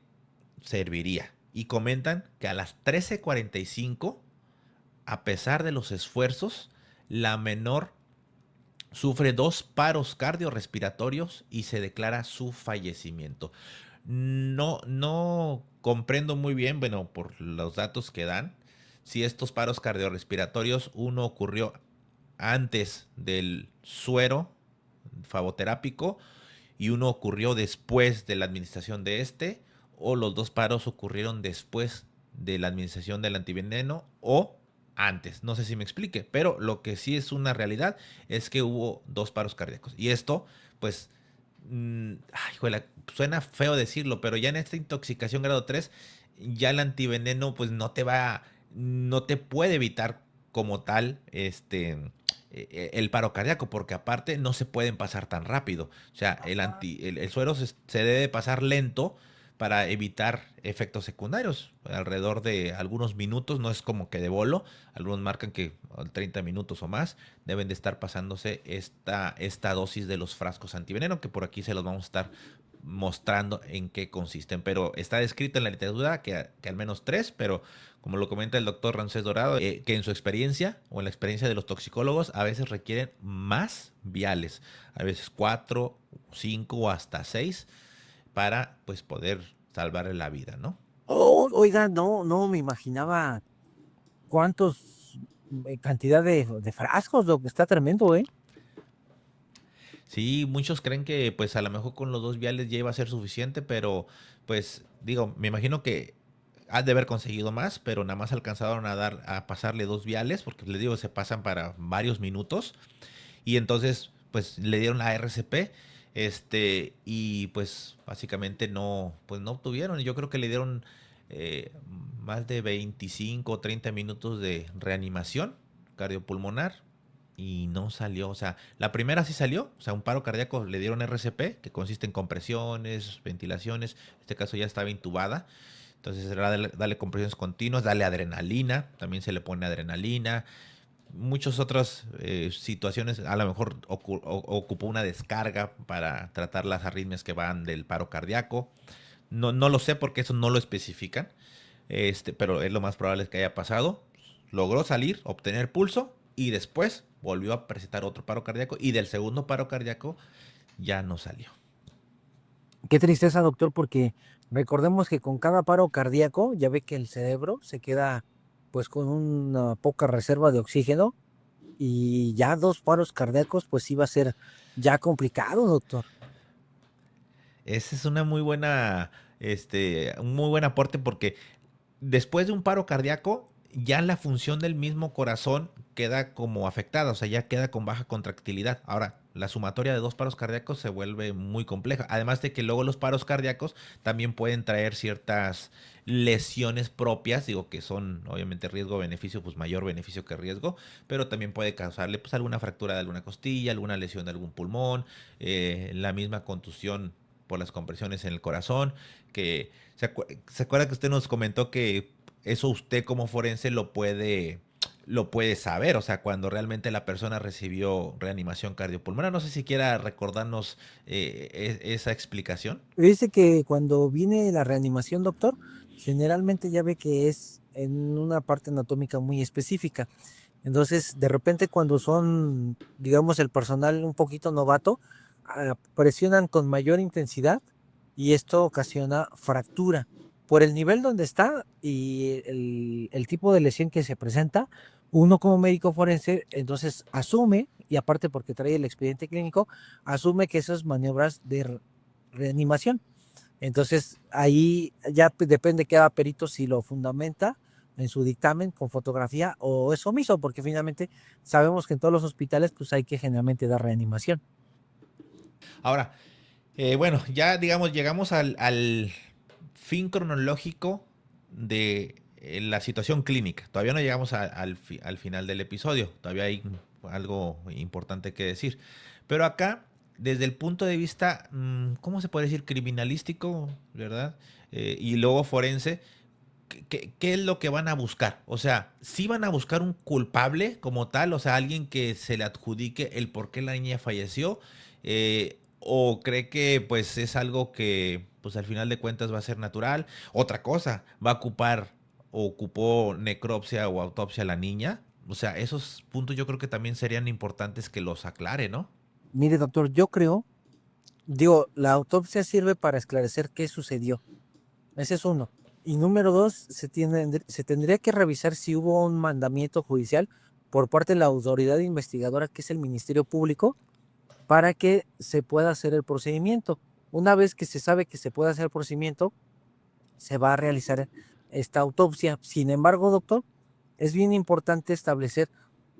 [SPEAKER 2] serviría. Y comentan que a las 13:45, a pesar de los esfuerzos, la menor sufre 2 paros cardiorrespiratorios y se declara su fallecimiento. No comprendo muy bien, bueno, por los datos que dan, si estos paros cardiorrespiratorios, uno ocurrió antes del suero favoterápico y uno ocurrió después de la administración de este, o los 2 paros ocurrieron después de la administración del antiveneno o antes. No sé si me explique, pero lo que sí es una realidad es que hubo 2 paros cardíacos. Y esto, pues, ay, juela, suena feo decirlo, pero ya en esta intoxicación grado 3 ya el antiveneno, pues no te puede evitar como tal, el paro cardíaco, porque aparte no se pueden pasar tan rápido. O sea, el suero se debe pasar lento para evitar efectos secundarios, alrededor de algunos minutos, no es como que de bolo, algunos marcan que 30 minutos o más deben de estar pasándose esta dosis de los frascos antiveneno, que por aquí se los vamos a estar mostrando en qué consisten, pero está descrito en la literatura que al menos 3, pero como lo comenta el doctor Rancés Dorado, que en su experiencia o en la experiencia de los toxicólogos a veces requieren más viales, a veces 4, 5 o hasta 6 para pues poder salvarle la vida, ¿no?
[SPEAKER 3] Oh, oiga, no me imaginaba cuántos, cantidad de frascos, lo que está tremendo, ¿eh?
[SPEAKER 2] Sí, muchos creen que pues a lo mejor con los 2 viales ya iba a ser suficiente, pero pues digo, me imagino que han de haber conseguido más, pero nada más alcanzaron a pasarle 2 viales, porque les digo, se pasan para varios minutos. Y entonces, pues le dieron la RCP, y pues básicamente pues no obtuvieron. Yo creo que le dieron más de 25 o 30 minutos de reanimación cardiopulmonar y no salió. O sea, la primera sí salió, o sea, un paro cardíaco le dieron RCP, que consiste en compresiones, ventilaciones. En este caso ya estaba intubada. Entonces era darle compresiones continuas, darle adrenalina, también se le pone adrenalina. Muchas otras situaciones, a lo mejor ocupó una descarga para tratar las arritmias que van del paro cardíaco. No lo sé porque eso no lo especifican, pero es lo más probable que haya pasado. Logró salir, obtener pulso y después volvió a presentar otro paro cardíaco y del segundo paro cardíaco ya no salió.
[SPEAKER 3] Qué tristeza, doctor, porque recordemos que con cada paro cardíaco, ya ve que el cerebro se queda pues con una poca reserva de oxígeno y ya 2 paros cardíacos pues iba a ser ya complicado, doctor.
[SPEAKER 2] Ese es una muy buena, un muy buen aporte porque después de un paro cardíaco, ya la función del mismo corazón queda como afectada, o sea, ya queda con baja contractilidad. Ahora, la sumatoria de 2 paros cardíacos se vuelve muy compleja. Además de que luego los paros cardíacos también pueden traer ciertas lesiones propias, digo que son obviamente riesgo-beneficio, pues mayor beneficio que riesgo, pero también puede causarle pues alguna fractura de alguna costilla, alguna lesión de algún pulmón, la misma contusión por las compresiones en el corazón, que se acuerda que usted nos comentó que eso usted como forense lo puede saber, o sea, cuando realmente la persona recibió reanimación cardiopulmonar. No sé si quiera recordarnos esa explicación.
[SPEAKER 3] Dice que cuando viene la reanimación, doctor, generalmente ya ve que es en una parte anatómica muy específica. Entonces, de repente cuando son, digamos, el personal un poquito novato, presionan con mayor intensidad y esto ocasiona fractura. Por el nivel donde está y el tipo de lesión que se presenta, uno como médico forense entonces asume, y aparte porque trae el expediente clínico, asume que esas maniobras de reanimación. Entonces ahí ya depende cada perito si lo fundamenta en su dictamen con fotografía o es omiso, porque finalmente sabemos que en todos los hospitales pues hay que generalmente dar reanimación.
[SPEAKER 2] Ahora, bueno, ya digamos, llegamos al fin cronológico de la situación clínica. Todavía no llegamos al final del episodio. Todavía hay algo importante que decir. Pero acá, desde el punto de vista, ¿cómo se puede decir? Criminalístico, ¿verdad? Y luego forense. ¿Qué es lo que van a buscar? O sea, ¿sí van a buscar un culpable como tal? O sea, alguien que se le adjudique el por qué la niña falleció. ¿O cree que pues es algo que pues al final de cuentas va a ser natural? Otra cosa, ¿va a ocupar o ocupó necropsia o autopsia a la niña? O sea, esos puntos yo creo que también serían importantes que los aclare, ¿no?
[SPEAKER 3] Mire, doctor, yo creo, digo, la autopsia sirve para esclarecer qué sucedió. Ese es uno. Y número dos, se tendría que revisar si hubo un mandamiento judicial por parte de la autoridad investigadora, que es el Ministerio Público, para que se pueda hacer el procedimiento. Una vez que se sabe que se puede hacer el procedimiento, se va a realizar esta autopsia. Sin embargo, doctor, es bien importante establecer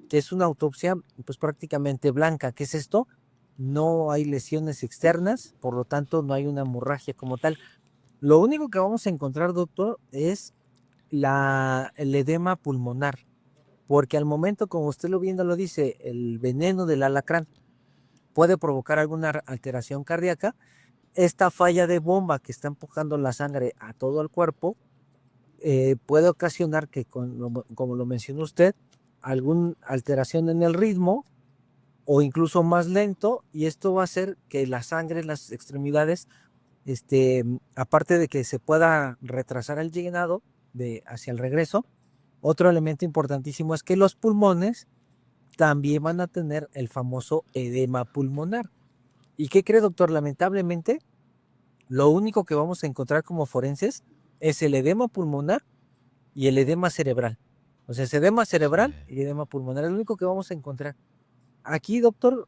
[SPEAKER 3] que es una autopsia pues prácticamente blanca. ¿Qué es esto? No hay lesiones externas, por lo tanto no hay una hemorragia como tal. Lo único que vamos a encontrar, doctor, es el edema pulmonar, porque al momento, como usted lo viendo lo dice, el veneno del alacrán puede provocar alguna alteración cardíaca. Esta falla de bomba que está empujando la sangre a todo el cuerpo puede ocasionar que, como lo mencionó usted, alguna alteración en el ritmo o incluso más lento, y esto va a hacer que la sangre en las extremidades, aparte de que se pueda retrasar el llenado hacia el regreso, otro elemento importantísimo es que los pulmones también van a tener el famoso edema pulmonar. ¿Y qué cree, doctor? Lamentablemente, lo único que vamos a encontrar como forenses es el edema pulmonar y el edema cerebral. O sea, es edema cerebral y edema pulmonar, es lo único que vamos a encontrar. Aquí, doctor,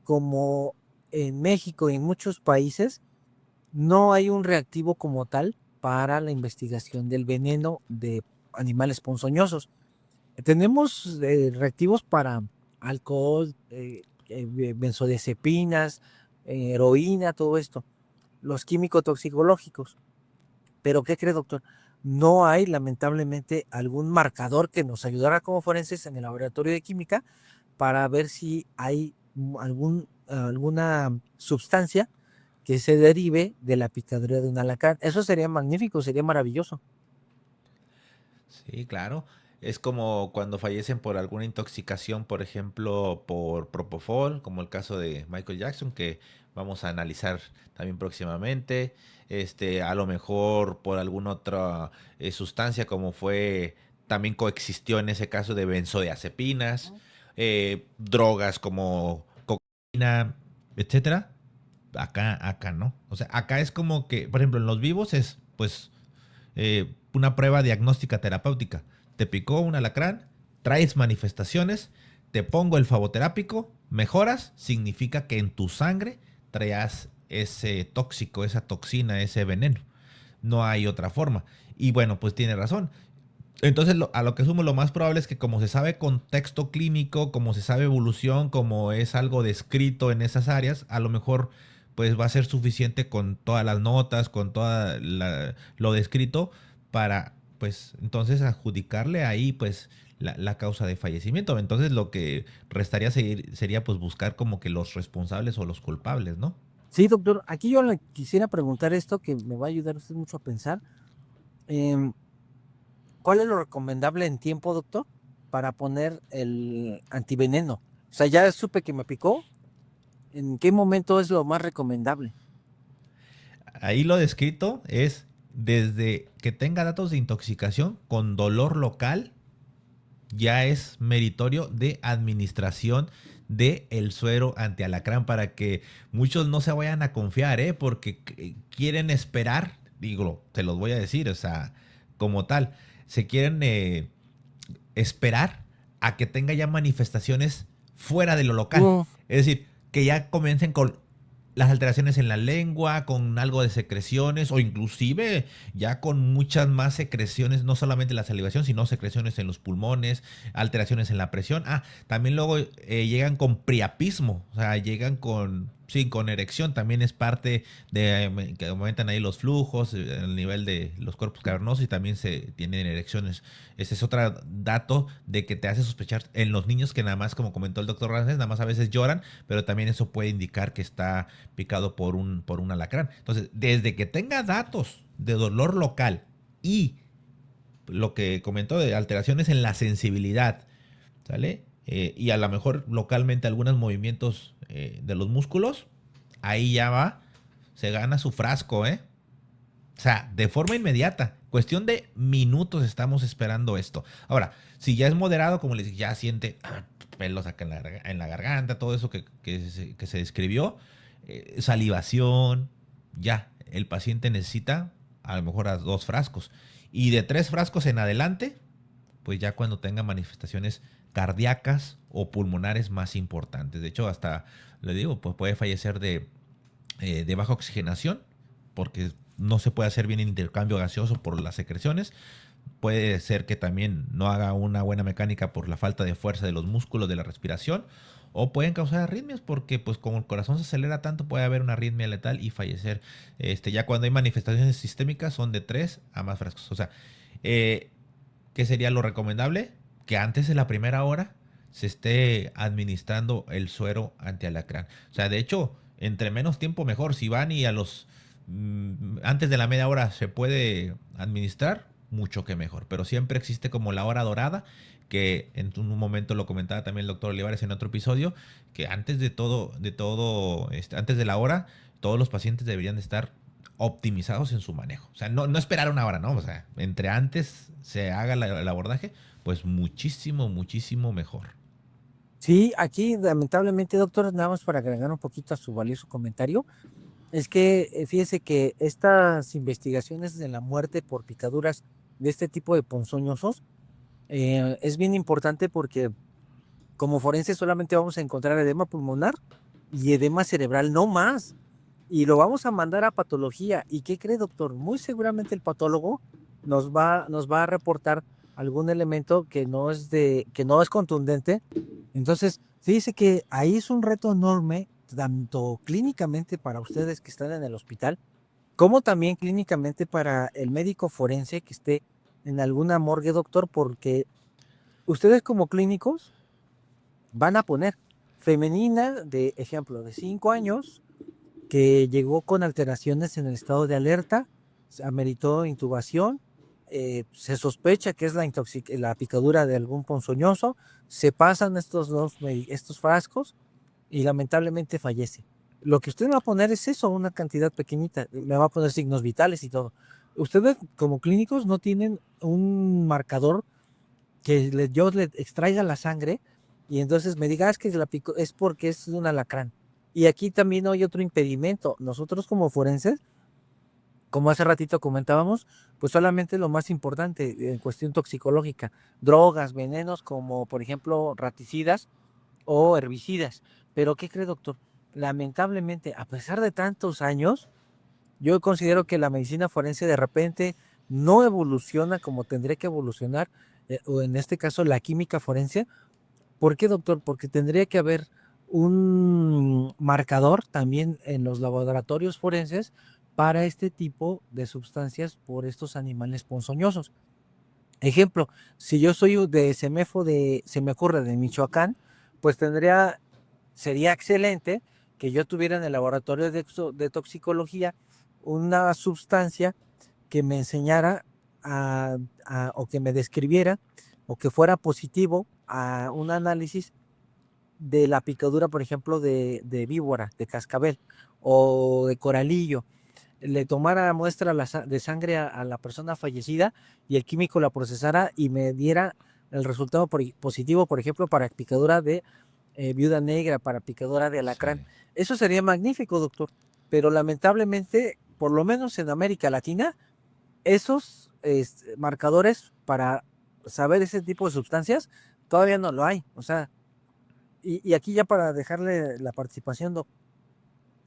[SPEAKER 3] como en México y en muchos países, no hay un reactivo como tal para la investigación del veneno de animales ponzoñosos. Tenemos reactivos para alcohol, benzodiazepinas, heroína, todo esto, los químicos toxicológicos. Pero ¿qué cree, doctor? No hay, lamentablemente, algún marcador que nos ayudara como forenses en el laboratorio de química para ver si hay alguna sustancia que se derive de la picadura de un alacrán. Eso sería magnífico, sería maravilloso.
[SPEAKER 2] Sí, claro. Es como cuando fallecen por alguna intoxicación, por ejemplo, por propofol, como el caso de Michael Jackson, que vamos a analizar también próximamente. A lo mejor por alguna otra sustancia, como fue, también coexistió en ese caso de benzodiazepinas, drogas como cocaína, etcétera. Acá no. O sea, acá es como que, por ejemplo, en los vivos es, pues, una prueba diagnóstica terapéutica. Te picó un alacrán, traes manifestaciones, te pongo el faboterápico, mejoras, significa que en tu sangre traías ese tóxico, esa toxina, ese veneno. No hay otra forma. Y bueno, pues tiene razón. Entonces, a lo que sumo, lo más probable es que como se sabe contexto clínico, como se sabe evolución, como es algo descrito en esas áreas, a lo mejor pues va a ser suficiente con todas las notas, con toda lo descrito para pues entonces adjudicarle ahí pues la causa de fallecimiento. Entonces lo que restaría sería pues buscar como que los responsables o los culpables, ¿no?
[SPEAKER 3] Sí, doctor, aquí yo le quisiera preguntar esto que me va a ayudar usted mucho a pensar. Em, ¿Cuál es lo recomendable en tiempo, doctor, para poner el antiveneno? O sea, ya supe que me picó. ¿En qué momento es lo más recomendable?
[SPEAKER 2] Ahí lo descrito es desde que tenga datos de intoxicación con dolor local, ya es meritorio de administración de el suero antialacrán, para que muchos no se vayan a confiar, porque quieren esperar, digo, te los voy a decir, o sea, como tal, se quieren esperar a que tenga ya manifestaciones fuera de lo local. Es decir, que ya comiencen con las alteraciones en la lengua, con algo de secreciones, o inclusive ya con muchas más secreciones, no solamente la salivación, sino secreciones en los pulmones, alteraciones en la presión. También luego llegan con priapismo, o sea, llegan con erección, también es parte de que aumentan ahí los flujos, el nivel de los cuerpos cavernosos, y también se tienen erecciones. Ese es otro dato de que te hace sospechar en los niños, que nada más, como comentó el doctor Ramírez, nada más a veces lloran, pero también eso puede indicar que está picado por un alacrán. Entonces, desde que tenga datos de dolor local y lo que comentó de alteraciones en la sensibilidad, ¿sale? Y a lo mejor localmente algunos movimientos de los músculos, ahí ya va, se gana su frasco, ¿eh? O sea, de forma inmediata, cuestión de minutos estamos esperando esto. Ahora, si ya es moderado, como les dije, ya siente pelos acá en la garganta, todo eso que se describió, salivación, ya, el paciente necesita a lo mejor a 2 frascos. Y de 3 frascos en adelante, pues ya cuando tenga manifestaciones cardíacas o pulmonares más importantes. De hecho, hasta, le digo, pues puede fallecer de baja oxigenación, porque no se puede hacer bien el intercambio gaseoso por las secreciones. Puede ser que también no haga una buena mecánica por la falta de fuerza de los músculos de la respiración, o pueden causar arritmias, porque pues como el corazón se acelera tanto, puede haber una arritmia letal y fallecer. Ya cuando hay manifestaciones sistémicas son de 3 a más frascos. O sea, ¿qué sería lo recomendable? Que antes de la primera hora se esté administrando el suero antialacrán. O sea, de hecho, entre menos tiempo mejor. Si van y antes de la media hora se puede administrar, mucho que mejor. Pero siempre existe como la hora dorada, que en un momento lo comentaba también el doctor Olivares en otro episodio, que antes de todo, antes de la hora, todos los pacientes deberían de estar optimizados en su manejo. O sea, no esperar una hora, ¿no? O sea, entre antes se haga el abordaje, pues muchísimo, muchísimo mejor.
[SPEAKER 3] Sí, aquí lamentablemente, doctor, nada más para agregar un poquito a su valioso comentario, es que fíjese que estas investigaciones de la muerte por picaduras de este tipo de ponzoñosos es bien importante, porque como forense solamente vamos a encontrar edema pulmonar y edema cerebral, no más. Y lo vamos a mandar a patología. ¿Y qué cree, doctor? Muy seguramente el patólogo nos va a reportar algún elemento que no es contundente. Entonces, fíjese que ahí es un reto enorme, tanto clínicamente para ustedes que están en el hospital, como también clínicamente para el médico forense que esté en alguna morgue, doctor, porque ustedes como clínicos van a poner femenina, de ejemplo, de 5 años, que llegó con alteraciones en el estado de alerta, ameritó intubación, se sospecha que es la picadura de algún ponzoñoso, se pasan estos frascos y lamentablemente fallece. Lo que usted me va a poner es eso, una cantidad pequeñita, me va a poner signos vitales y todo. Ustedes como clínicos no tienen un marcador que yo le extraiga la sangre y entonces me diga, que la picó, es porque es un alacrán. Y aquí también hay otro impedimento. Nosotros como forenses, como hace ratito comentábamos, pues solamente lo más importante en cuestión toxicológica, drogas, venenos como por ejemplo raticidas o herbicidas. Pero ¿qué cree, doctor? Lamentablemente, a pesar de tantos años, yo considero que la medicina forense de repente no evoluciona como tendría que evolucionar, o en este caso la química forense. ¿Por qué, doctor? Porque tendría que haber un marcador también en los laboratorios forenses para este tipo de sustancias por estos animales ponzoñosos. Ejemplo, si yo soy de Semefo se me ocurre de Michoacán, pues sería excelente que yo tuviera en el laboratorio de toxicología una sustancia que me enseñara o que me describiera o que fuera positivo a un análisis de la picadura, por ejemplo, de víbora, de cascabel o de coralillo. le tomara muestra de sangre a la persona fallecida y el químico la procesara y me diera el resultado positivo, por ejemplo, para picadura de viuda negra, para picadura de alacrán.
[SPEAKER 2] Sí.
[SPEAKER 3] Eso sería magnífico, doctor. Pero lamentablemente, por lo menos en América Latina, esos marcadores para saber ese tipo de sustancias todavía no lo hay. O sea, y aquí ya para dejarle la participación,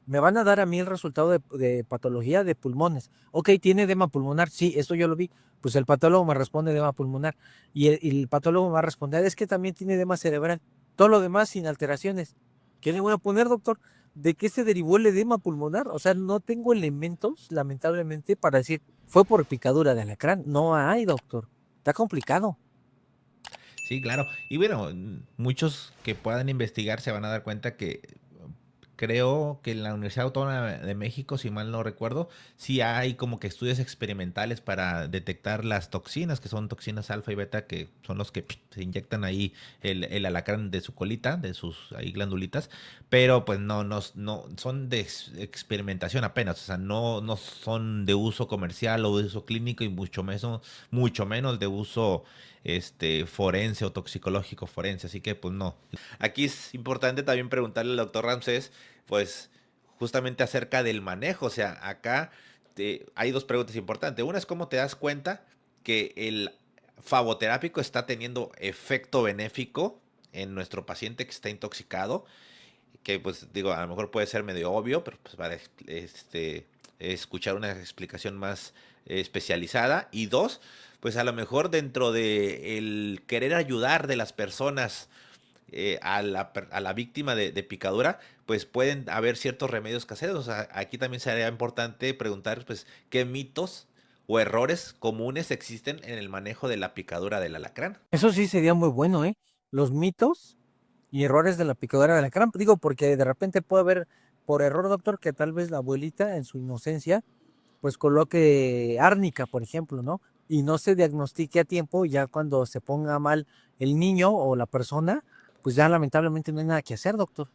[SPEAKER 3] me van a dar a mí el resultado de patología de pulmones. Ok, tiene edema pulmonar, sí, eso yo lo vi. Pues el patólogo me responde edema pulmonar y el patólogo me va a responder, es que también tiene edema cerebral. Todo lo demás sin alteraciones. ¿Qué le voy a poner, doctor? ¿De qué se derivó el edema pulmonar? O sea, no tengo elementos, lamentablemente, para decir, fue por picadura de alacrán. No hay, doctor. Está complicado.
[SPEAKER 2] Sí, claro. Y bueno, muchos que puedan investigar se van a dar cuenta que creo que en la Universidad Autónoma de México, si mal no recuerdo, sí hay como que estudios experimentales para detectar las toxinas, que son toxinas alfa y beta, que son los que se inyectan ahí el alacrán de su colita, de sus ahí glandulitas, pero pues no son de experimentación apenas, o sea, no son de uso comercial o de uso clínico y mucho menos de uso forense o toxicológico forense, así que pues no. Aquí es importante también preguntarle al doctor Ramsés, pues justamente acerca del manejo, o sea, acá hay dos preguntas importantes. Una es cómo te das cuenta que el favoterápico está teniendo efecto benéfico en nuestro paciente que está intoxicado, que pues digo, a lo mejor puede ser medio obvio, pero pues para escuchar una explicación más especializada. Y dos, pues a lo mejor dentro de el querer ayudar de las personas a la víctima de picadura, pues pueden haber ciertos remedios caseros. O sea, aquí también sería importante preguntar, pues, qué mitos o errores comunes existen en el manejo de la picadura del alacrán.
[SPEAKER 3] Eso sí sería muy bueno, ¿eh? Los mitos y errores de la picadura de alacrán. Digo, porque de repente puede haber, por error, doctor, que tal vez la abuelita en su inocencia, pues coloque árnica, por ejemplo, ¿no? Y no se diagnostique a tiempo, y ya cuando se ponga mal el niño o la persona, pues ya lamentablemente no hay nada que hacer, doctor.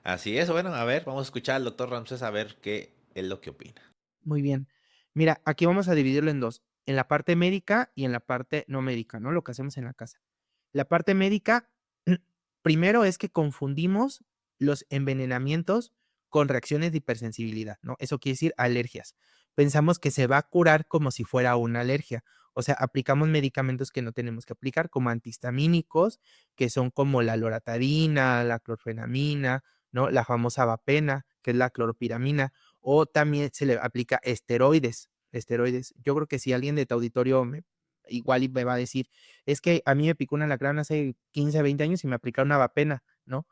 [SPEAKER 2] Así es, bueno, a ver, vamos a escuchar al doctor Ramsés a ver qué es lo que opina.
[SPEAKER 4] Muy bien. Mira, aquí vamos a dividirlo en dos, en la parte médica y en la parte no médica, ¿no? Lo que hacemos en la casa. La parte médica, primero es que confundimos los envenenamientos con reacciones de hipersensibilidad, ¿no? Eso quiere decir alergias. Pensamos que se va a curar como si fuera una alergia. O sea, aplicamos medicamentos que no tenemos que aplicar, como antihistamínicos, que son como la loratadina, la clorfenamina, ¿no? La famosa vapena, que es la cloropiramina, o también se le aplica esteroides. Esteroides. Yo creo que si alguien de tu auditorio igual y me va a decir, es que a mí me picó un alacrán hace 15, 20 años y me aplicaron una vapena, ¿no?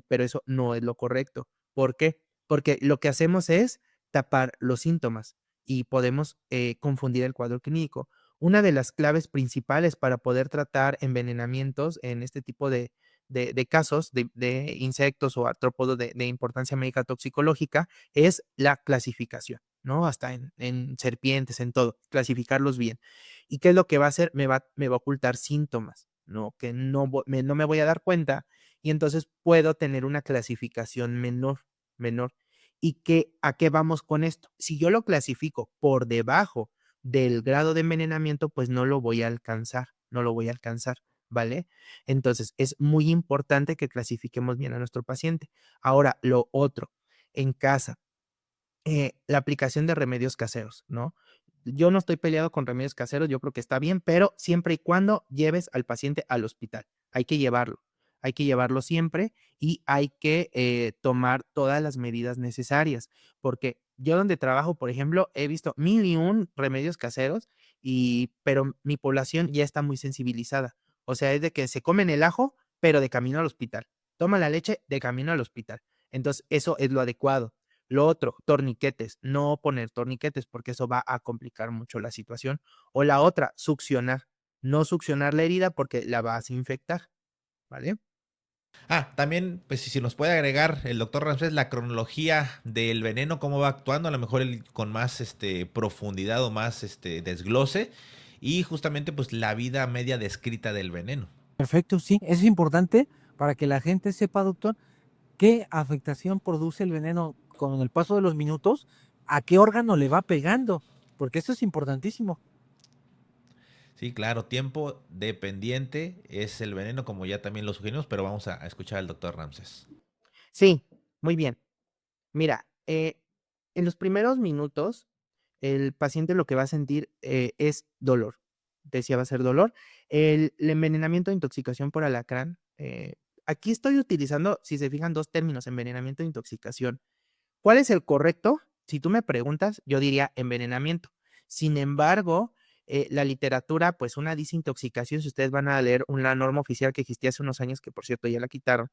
[SPEAKER 4] Pero eso no es lo correcto. ¿Por qué? Porque lo que hacemos es tapar los síntomas y podemos confundir el cuadro clínico. Una de las claves principales para poder tratar envenenamientos en este tipo de casos de insectos o artrópodos de importancia médica toxicológica es la clasificación, ¿no? Hasta en serpientes, en todo, clasificarlos bien. ¿Y qué es lo que va a hacer? Me va a ocultar síntomas, ¿no? Que no me voy a dar cuenta y entonces puedo tener una clasificación menor. ¿Y a qué vamos con esto? Si yo lo clasifico por debajo del grado de envenenamiento, pues no lo voy a alcanzar, no lo voy a alcanzar, ¿vale? Entonces, es muy importante que clasifiquemos bien a nuestro paciente. Ahora, lo otro, en casa, la aplicación de remedios caseros, ¿no? Yo no estoy peleado con remedios caseros, yo creo que está bien, pero siempre y cuando lleves al paciente al hospital. Hay que llevarlo siempre y hay que tomar todas las medidas necesarias, porque yo donde trabajo, por ejemplo, he visto 1001 remedios caseros, pero mi población ya está muy sensibilizada. O sea, es de que se comen el ajo, pero de camino al hospital. Toman la leche de camino al hospital. Entonces, eso es lo adecuado. Lo otro, torniquetes, no poner torniquetes porque eso va a complicar mucho la situación. O la otra, succionar, no succionar la herida porque la vas a infectar, ¿vale?
[SPEAKER 2] También, pues si nos puede agregar el doctor Ramsés la cronología del veneno, cómo va actuando, a lo mejor con más profundidad o más desglose, y justamente pues la vida media descrita del veneno.
[SPEAKER 3] Perfecto, sí, es importante para que la gente sepa, doctor, qué afectación produce el veneno con el paso de los minutos, a qué órgano le va pegando, porque esto es importantísimo.
[SPEAKER 2] Sí, claro, tiempo dependiente es el veneno, como ya también lo sugerimos, pero vamos a escuchar al doctor Ramses.
[SPEAKER 4] Sí, muy bien. Mira, en los primeros minutos, el paciente lo que va a sentir es dolor. Decía, va a ser dolor. El envenenamiento de intoxicación por alacrán. Aquí estoy utilizando, si se fijan, dos términos, envenenamiento e intoxicación. ¿Cuál es el correcto? Si tú me preguntas, yo diría envenenamiento. Sin embargo, la literatura, pues una desintoxicación, si ustedes van a leer una norma oficial que existía hace unos años, que por cierto ya la quitaron,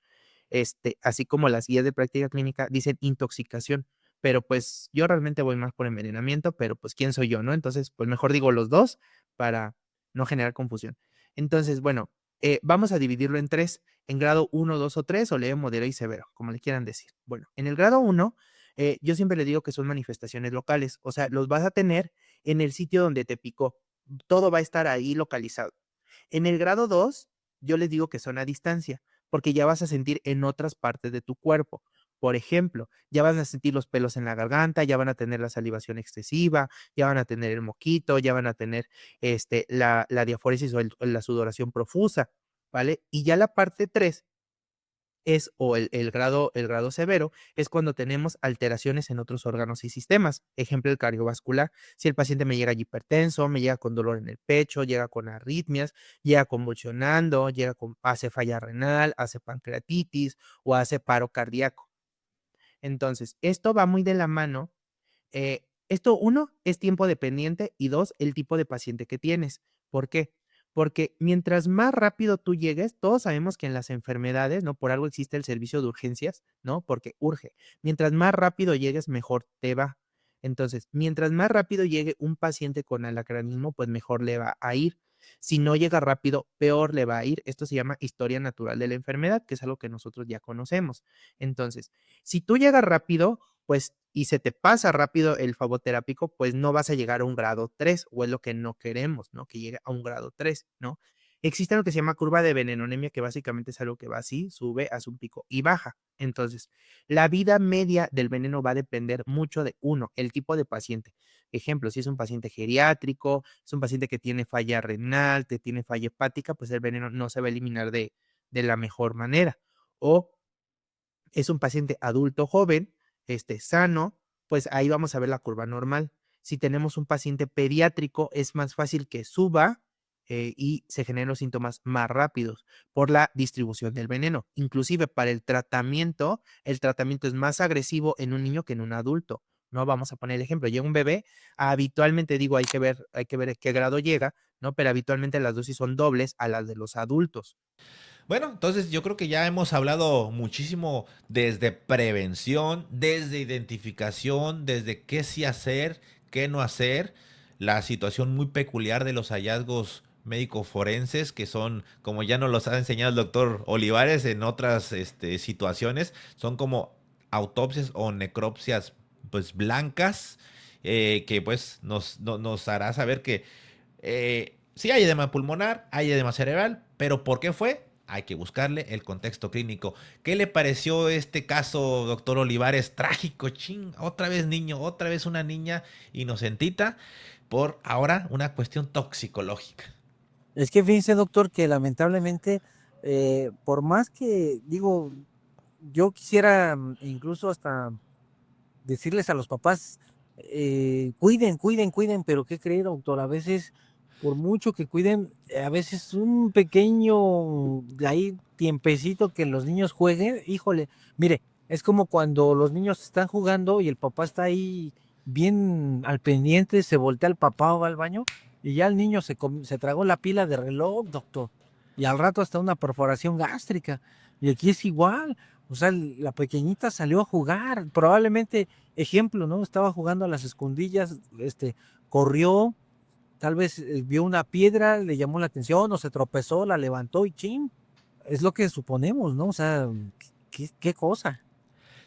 [SPEAKER 4] así como las guías de práctica clínica dicen intoxicación, pero pues yo realmente voy más por envenenamiento, pero pues quién soy yo, ¿no? Entonces, pues mejor digo los dos para no generar confusión. Entonces, bueno, vamos a dividirlo en tres, en grado 1, 2 o 3 o leve, moderado y severo, como le quieran decir. Bueno, en el grado 1, yo siempre le digo que son manifestaciones locales, o sea, los vas a tener en el sitio donde te picó, todo va a estar ahí localizado. En el grado 2, yo les digo que son a distancia, porque ya vas a sentir en otras partes de tu cuerpo. Por ejemplo, ya van a sentir los pelos en la garganta, ya van a tener la salivación excesiva, ya van a tener el moquito, ya van a tener la diaforesis o la sudoración profusa, ¿vale? Y ya la parte 3 es, o el grado severo, es cuando tenemos alteraciones en otros órganos y sistemas. Ejemplo, el cardiovascular. Si el paciente me llega hipertenso, me llega con dolor en el pecho, llega con arritmias, llega convulsionando, hace falla renal, hace pancreatitis o hace paro cardíaco. Entonces, esto va muy de la mano. Esto, uno, es tiempo dependiente y dos, el tipo de paciente que tienes. ¿Por qué? Porque mientras más rápido tú llegues, todos sabemos que en las enfermedades, ¿no? Por algo existe el servicio de urgencias, ¿no? Porque urge. Mientras más rápido llegues, mejor te va. Entonces, mientras más rápido llegue un paciente con alacranismo, pues mejor le va a ir. Si no llega rápido, peor le va a ir. Esto se llama historia natural de la enfermedad, que es algo que nosotros ya conocemos. Entonces, si tú llegas rápido, pues, y se te pasa rápido el flavoterápico, pues no vas a llegar a un grado 3 o es lo que no queremos, ¿no? Que llegue a un grado 3, ¿no? Existe lo que se llama curva de venenonemia, que básicamente es algo que va así, sube, hace un pico y baja. Entonces, la vida media del veneno va a depender mucho de, uno, el tipo de paciente. Ejemplo, si es un paciente geriátrico, es un paciente que tiene falla renal, que tiene falla hepática, pues el veneno no se va a eliminar de la mejor manera. O es un paciente adulto joven, sano, pues ahí vamos a ver la curva normal. Si tenemos un paciente pediátrico, es más fácil que suba y se generen los síntomas más rápidos por la distribución del veneno. Inclusive para el tratamiento es más agresivo en un niño que en un adulto. No vamos a poner el ejemplo, llega un bebé, habitualmente digo, hay que ver qué grado llega, ¿no? Pero habitualmente las dosis son dobles a las de los adultos.
[SPEAKER 2] Bueno, entonces yo creo que ya hemos hablado muchísimo desde prevención, desde identificación, desde qué sí hacer, qué no hacer, la situación muy peculiar de los hallazgos médico forenses que son, como ya nos los ha enseñado el doctor Olivares en otras situaciones, son como autopsias o necropsias pues blancas, que pues nos hará saber que sí hay edema pulmonar, hay edema cerebral, pero ¿por qué fue? Hay que buscarle el contexto clínico. ¿Qué le pareció este caso, doctor Olivares? Trágico, ching. Otra vez niño, otra vez una niña inocentita por ahora una cuestión toxicológica.
[SPEAKER 3] Es que fíjense, doctor, que lamentablemente, por más que digo, yo quisiera incluso hasta decirles a los papás, cuiden, cuiden, cuiden, pero ¿qué creer, doctor? A veces, por mucho que cuiden, a veces un pequeño, de ahí, tiempecito que los niños jueguen, híjole, mire, es como cuando los niños están jugando y el papá está ahí bien al pendiente, se voltea el papá o va al baño y ya el niño se tragó la pila de reloj, doctor, y al rato hasta una perforación gástrica. Y aquí es igual, o sea, la pequeñita salió a jugar, probablemente, ejemplo, ¿no? Estaba jugando a las escondillas, corrió, tal vez vio una piedra, le llamó la atención o se tropezó, la levantó y chin, es lo que suponemos, ¿no? O sea, qué cosa.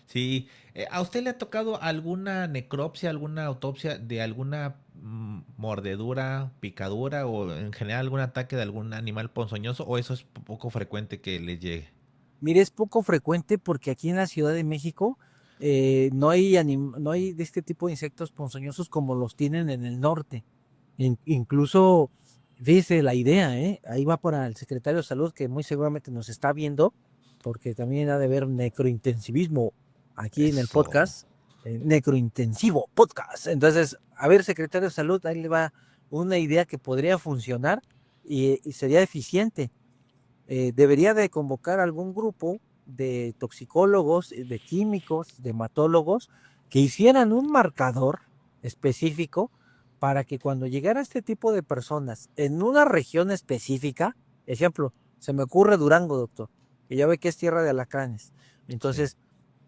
[SPEAKER 2] Sí, ¿a usted le ha tocado alguna necropsia, alguna autopsia de alguna mordedura, picadura o en general algún ataque de algún animal ponzoñoso o eso es poco frecuente que les llegue?
[SPEAKER 3] Mire, es poco frecuente porque aquí en la Ciudad de México, no hay de este tipo de insectos ponzoñosos como los tienen en el norte. Incluso, fíjese la idea, ahí va para el secretario de Salud, que muy seguramente nos está viendo, porque también ha de haber necrointensivismo aquí en el
[SPEAKER 2] Eso.
[SPEAKER 3] podcast, necrointensivo podcast. Entonces, a ver, secretario de Salud, ahí le va una idea que podría funcionar y sería eficiente. Debería de convocar algún grupo de toxicólogos, de químicos, de hematólogos, que hicieran un marcador específico para que cuando llegara este tipo de personas en una región específica, ejemplo, se me ocurre Durango, doctor, que ya ve que es tierra de alacranes.
[SPEAKER 2] Sí.
[SPEAKER 3] Entonces,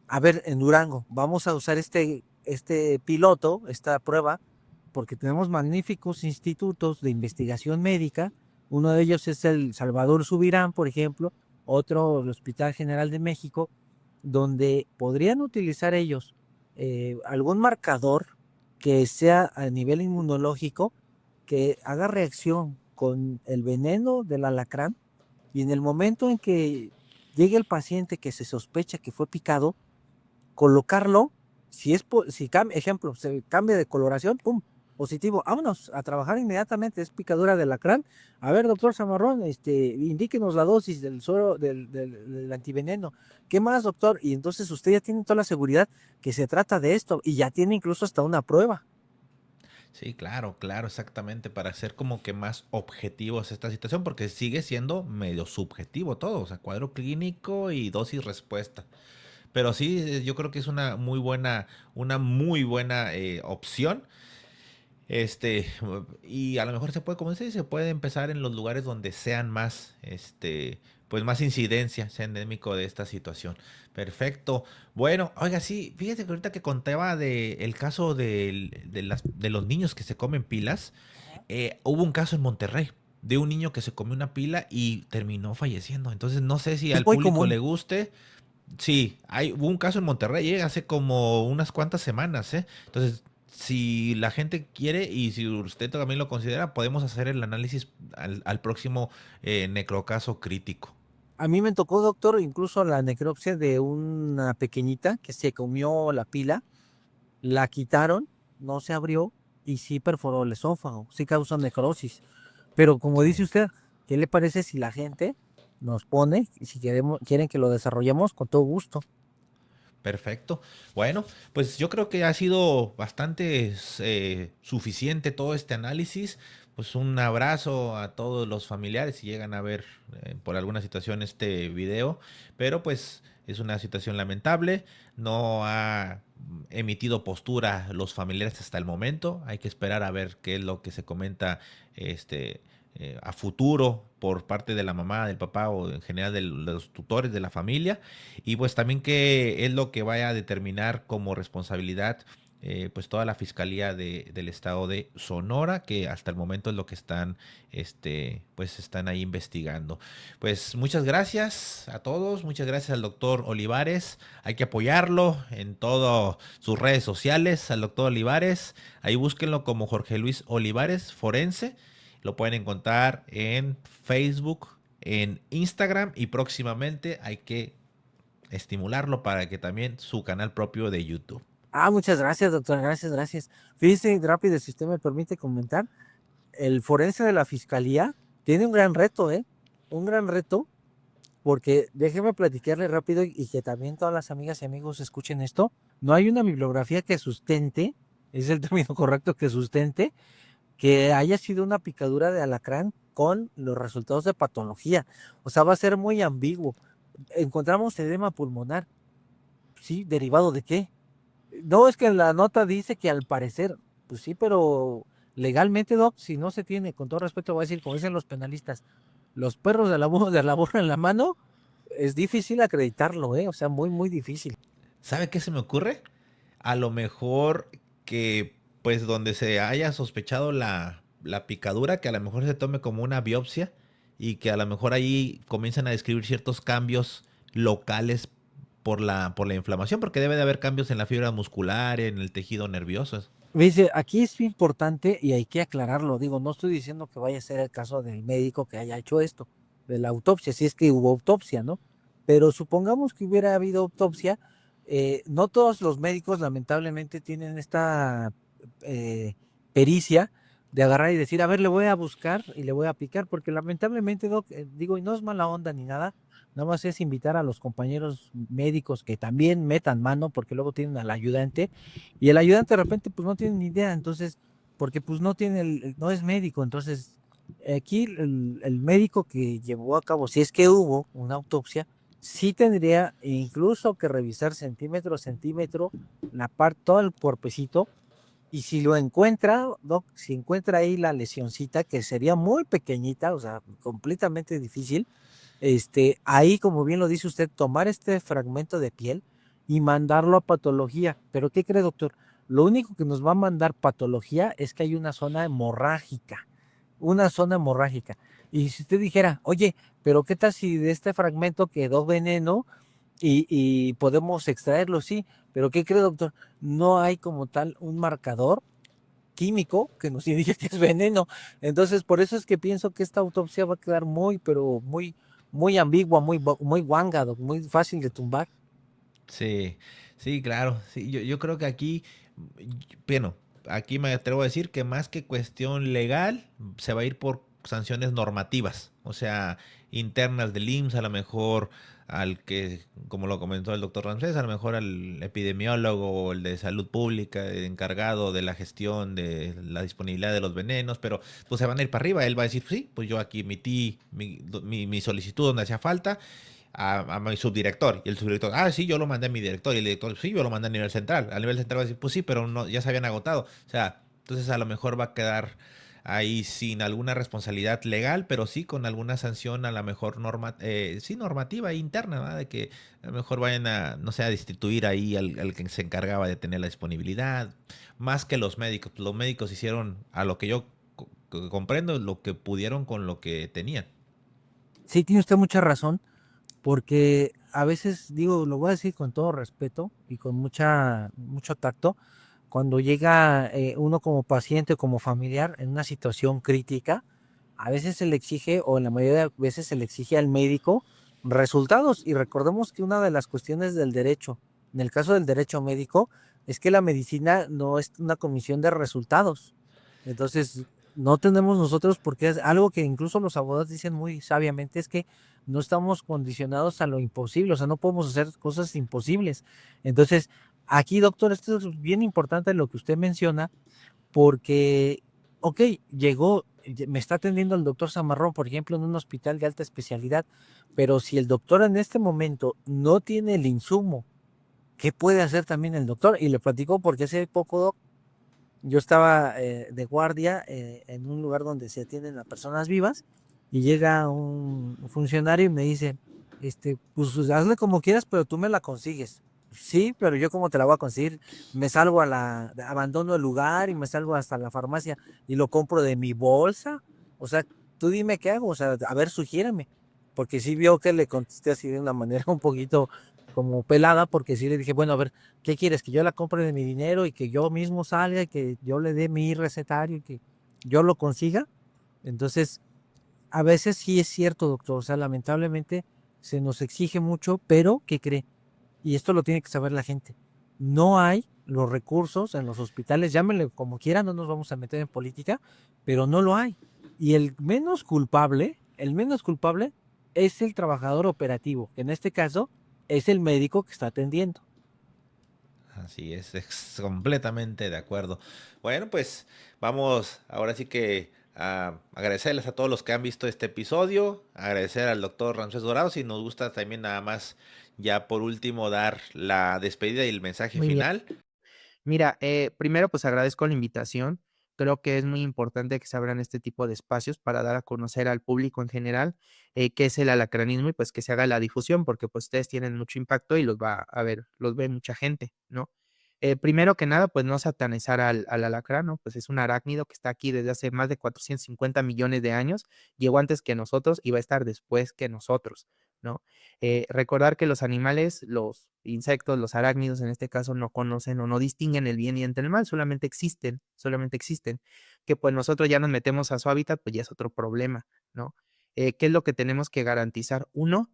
[SPEAKER 3] a ver, en Durango, vamos a usar este piloto, esta prueba, porque tenemos magníficos institutos de investigación médica. Uno de ellos es el Salvador Subirán, por ejemplo, otro el Hospital General de México, donde podrían utilizar ellos algún marcador que sea a nivel inmunológico, que haga reacción con el veneno del alacrán, y en el momento en que llegue el paciente que se sospecha que fue picado, colocarlo, si cambia, ejemplo, se cambia de coloración, pum, positivo, vámonos a trabajar inmediatamente, es picadura de alacrán. A ver, doctor Zamarrón, indíquenos la dosis del suero, del antiveneno. ¿Qué más, doctor? Y entonces usted ya tiene toda la seguridad que se trata de esto y ya tiene incluso hasta una prueba.
[SPEAKER 2] Sí, claro, claro, exactamente, para hacer como que más objetivos esta situación, porque sigue siendo medio subjetivo todo, o sea, cuadro clínico y dosis respuesta. Pero sí, yo creo que es una muy buena opción. Este, y a lo mejor se puede, como dice, se puede empezar en los lugares donde sean más, pues más incidencia, sea endémico de esta situación. Perfecto. Bueno, oiga, sí, fíjate que ahorita que contaba de el caso de los niños que se comen pilas, hubo un caso en Monterrey de un niño que se comió una pila y terminó falleciendo. Entonces no sé si
[SPEAKER 3] Es
[SPEAKER 2] al
[SPEAKER 3] muy
[SPEAKER 2] público
[SPEAKER 3] común.
[SPEAKER 2] le guste. Sí, hubo un caso en Monterrey, hace como unas cuantas semanas, ¿eh? Entonces, si la gente quiere y si usted también lo considera, podemos hacer el análisis al próximo necrocaso crítico.
[SPEAKER 3] A mí me tocó, doctor, incluso la necropsia de una pequeñita que se comió la pila, la quitaron, no se abrió y sí perforó el esófago, sí causó necrosis. Pero como dice
[SPEAKER 2] Sí.
[SPEAKER 3] usted, ¿qué le parece si la gente nos pone, y si quieren que lo desarrollemos, con todo gusto?
[SPEAKER 2] Perfecto. Bueno, pues yo creo que ha sido bastante suficiente todo este análisis. Pues un abrazo a todos los familiares si llegan a ver por alguna situación este video. Pero pues es una situación lamentable. No ha emitido postura los familiares hasta el momento. Hay que esperar a ver qué es lo que se comenta este, a futuro por parte de la mamá, del papá o en general de los tutores de la familia. Y pues también qué es lo que vaya a determinar como responsabilidad pues toda la fiscalía del estado de Sonora, que hasta el momento es lo que están, pues están ahí investigando. Pues muchas gracias a todos, muchas gracias al doctor Olivares. Hay que apoyarlo en todas sus redes sociales, al doctor Olivares. Ahí búsquenlo como Jorge Luis Olivares Forense. Lo pueden encontrar en Facebook, en Instagram y próximamente hay que estimularlo para que también su canal propio de YouTube.
[SPEAKER 3] Ah, muchas gracias, doctor, gracias, gracias. Fíjese, rápido, si usted me permite comentar, el forense de la fiscalía tiene un gran reto, ¿eh? Un gran reto, porque déjeme platicarle rápido y que también todas las amigas y amigos escuchen esto. No hay una bibliografía que sustente, es el término correcto, que sustente que haya sido una picadura de alacrán con los resultados de patología. O sea, va a ser muy ambiguo. Encontramos edema pulmonar, ¿sí? ¿Derivado de qué? No, es que en la nota dice que al parecer, pues sí, pero legalmente, doc, si no se tiene, con todo respeto, voy a decir, como dicen los penalistas, los perros de la burra en la mano, es difícil acreditarlo, ¿eh? O sea, muy, muy difícil.
[SPEAKER 2] ¿Sabe qué se me ocurre? A lo mejor que, pues, donde se haya sospechado la picadura, que a lo mejor se tome como una biopsia y que a lo mejor ahí comiencen a describir ciertos cambios locales por la inflamación, porque debe de haber cambios en la fibra muscular, en el tejido nervioso.
[SPEAKER 3] Dice, aquí es importante y hay que aclararlo. Digo, no estoy diciendo que vaya a ser el caso del médico que haya hecho esto, de la autopsia, si es que hubo autopsia, ¿no? Pero supongamos que hubiera habido autopsia, No todos los médicos lamentablemente tienen esta eh, pericia de agarrar y decir, a ver, le voy a buscar y le voy a picar, porque lamentablemente, Doc, digo, y no es mala onda ni nada, nada más es invitar a los compañeros médicos que también metan mano, porque luego tienen al ayudante, y el ayudante de repente pues no tiene ni idea, entonces, porque pues no tiene, no es médico, entonces aquí el médico que llevó a cabo, si es que hubo una autopsia, sí tendría incluso que revisar centímetro a centímetro la parte, todo el cuerpecito, y si lo encuentra, Doc, si encuentra ahí la lesioncita, que sería muy pequeñita, o sea, completamente difícil, ahí, como bien lo dice usted, tomar este fragmento de piel y mandarlo a patología. Pero ¿qué cree, doctor? Lo único que nos va a mandar patología es que hay una zona hemorrágica. Y si usted dijera, oye, pero ¿qué tal si de este fragmento quedó veneno y podemos extraerlo? Sí, pero ¿qué cree, doctor? No hay como tal un marcador químico que nos indique que es veneno. Entonces, por eso es que pienso que esta autopsia va a quedar muy, pero muy, muy ambigua, muy guanga, muy fácil de tumbar.
[SPEAKER 2] Sí, sí, claro. Sí, yo creo que aquí, bueno, aquí me atrevo a decir que más que cuestión legal, se va a ir por sanciones normativas, o sea, internas del IMSS, a lo mejor al que, como lo comentó el doctor Ramsés, a lo mejor al epidemiólogo o el de salud pública, el encargado de la gestión de la disponibilidad de los venenos, pero pues se van a ir para arriba. Él va a decir, sí, pues yo aquí emití mi solicitud donde hacía falta a mi subdirector. Y el subdirector, ah, sí, yo lo mandé a mi director. Y el director, sí, yo lo mandé a nivel central. A nivel central va a decir, pues sí, pero no, ya se habían agotado. O sea, entonces a lo mejor va a quedar ahí sin alguna responsabilidad legal, pero sí con alguna sanción a lo mejor sí normativa interna, ¿verdad? De que a lo mejor vayan a, no sé, a destituir ahí al que se encargaba de tener la disponibilidad, más que los médicos. Los médicos hicieron, a lo que yo comprendo, lo que pudieron con lo que tenían.
[SPEAKER 3] Sí, tiene usted mucha razón, porque a veces, digo, lo voy a decir con todo respeto y con mucho tacto, cuando llega uno como paciente o como familiar en una situación crítica, a veces se le exige, o en la mayoría de veces se le exige al médico resultados. Y recordemos que una de las cuestiones del derecho, en el caso del derecho médico, es que la medicina no es una comisión de resultados. Entonces, no tenemos nosotros, porque es algo que incluso los abogados dicen muy sabiamente, es que no estamos condicionados a lo imposible, o sea, no podemos hacer cosas imposibles. Entonces, aquí, doctor, esto es bien importante lo que usted menciona, porque, ok, me está atendiendo el doctor Zamarrón, por ejemplo, en un hospital de alta especialidad, pero si el doctor en este momento no tiene el insumo, ¿qué puede hacer también el doctor? Y le platico porque hace poco, doc, yo estaba de guardia en un lugar donde se atienden a personas vivas y llega un funcionario y me dice, pues hazle como quieras, pero tú me la consigues. Sí, pero yo cómo te la voy a conseguir. Me salgo abandono el lugar y me salgo hasta la farmacia y lo compro de mi bolsa. O sea, tú dime qué hago. O sea, a ver, sugiérame. Porque sí vio que le contesté así de una manera un poquito como pelada, porque sí le dije, bueno, a ver, ¿qué quieres? ¿Que yo la compre de mi dinero y que yo mismo salga y que yo le dé mi recetario y que yo lo consiga? Entonces, a veces sí es cierto, doctor. O sea, lamentablemente se nos exige mucho, pero ¿qué cree? Y esto lo tiene que saber la gente. No hay los recursos en los hospitales, llámenle como quieran, no nos vamos a meter en política, pero no lo hay. Y el menos culpable es el trabajador operativo, que en este caso es el médico que está atendiendo.
[SPEAKER 2] Así es completamente de acuerdo. Bueno, pues vamos ahora sí que a agradecerles a todos los que han visto este episodio, agradecer al doctor Ramsés Dorado, si nos gusta también nada más ya por último dar la despedida y el mensaje
[SPEAKER 4] Muy bien.
[SPEAKER 2] final.
[SPEAKER 4] Mira, primero, pues agradezco la invitación. Creo que es muy importante que se abran este tipo de espacios para dar a conocer al público en general qué es el alacranismo y pues que se haga la difusión, porque pues ustedes tienen mucho impacto y los va a ver, los ve mucha gente, ¿no? Primero que nada, pues no satanizar al alacrán, ¿no? Pues es un arácnido que está aquí desde hace más de 450 millones de años, llegó antes que nosotros y va a estar después que nosotros, ¿no? Recordar que los animales, los insectos, los arácnidos en este caso, no conocen o no distinguen el bien y entre el mal, solamente existen. Que pues nosotros ya nos metemos a su hábitat, pues ya es otro problema, ¿no? ¿Qué es lo que tenemos que garantizar? Uno,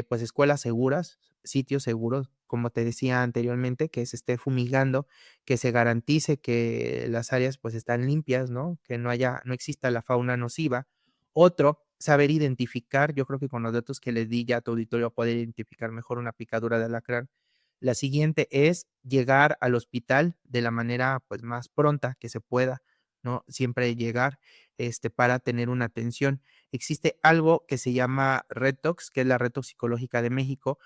[SPEAKER 4] pues escuelas seguras, sitios seguros, como te decía anteriormente, que se esté fumigando, que se garantice que las áreas pues están limpias, ¿no? Que no exista la fauna nociva. Otro, saber identificar, yo creo que con los datos que le di ya a tu auditorio poder identificar mejor una picadura de alacrán. La siguiente es llegar al hospital de la manera pues más pronta que se pueda, ¿no? Siempre llegar para tener una atención. Existe algo que se llama Retox, que es la Red Toxicológica de México.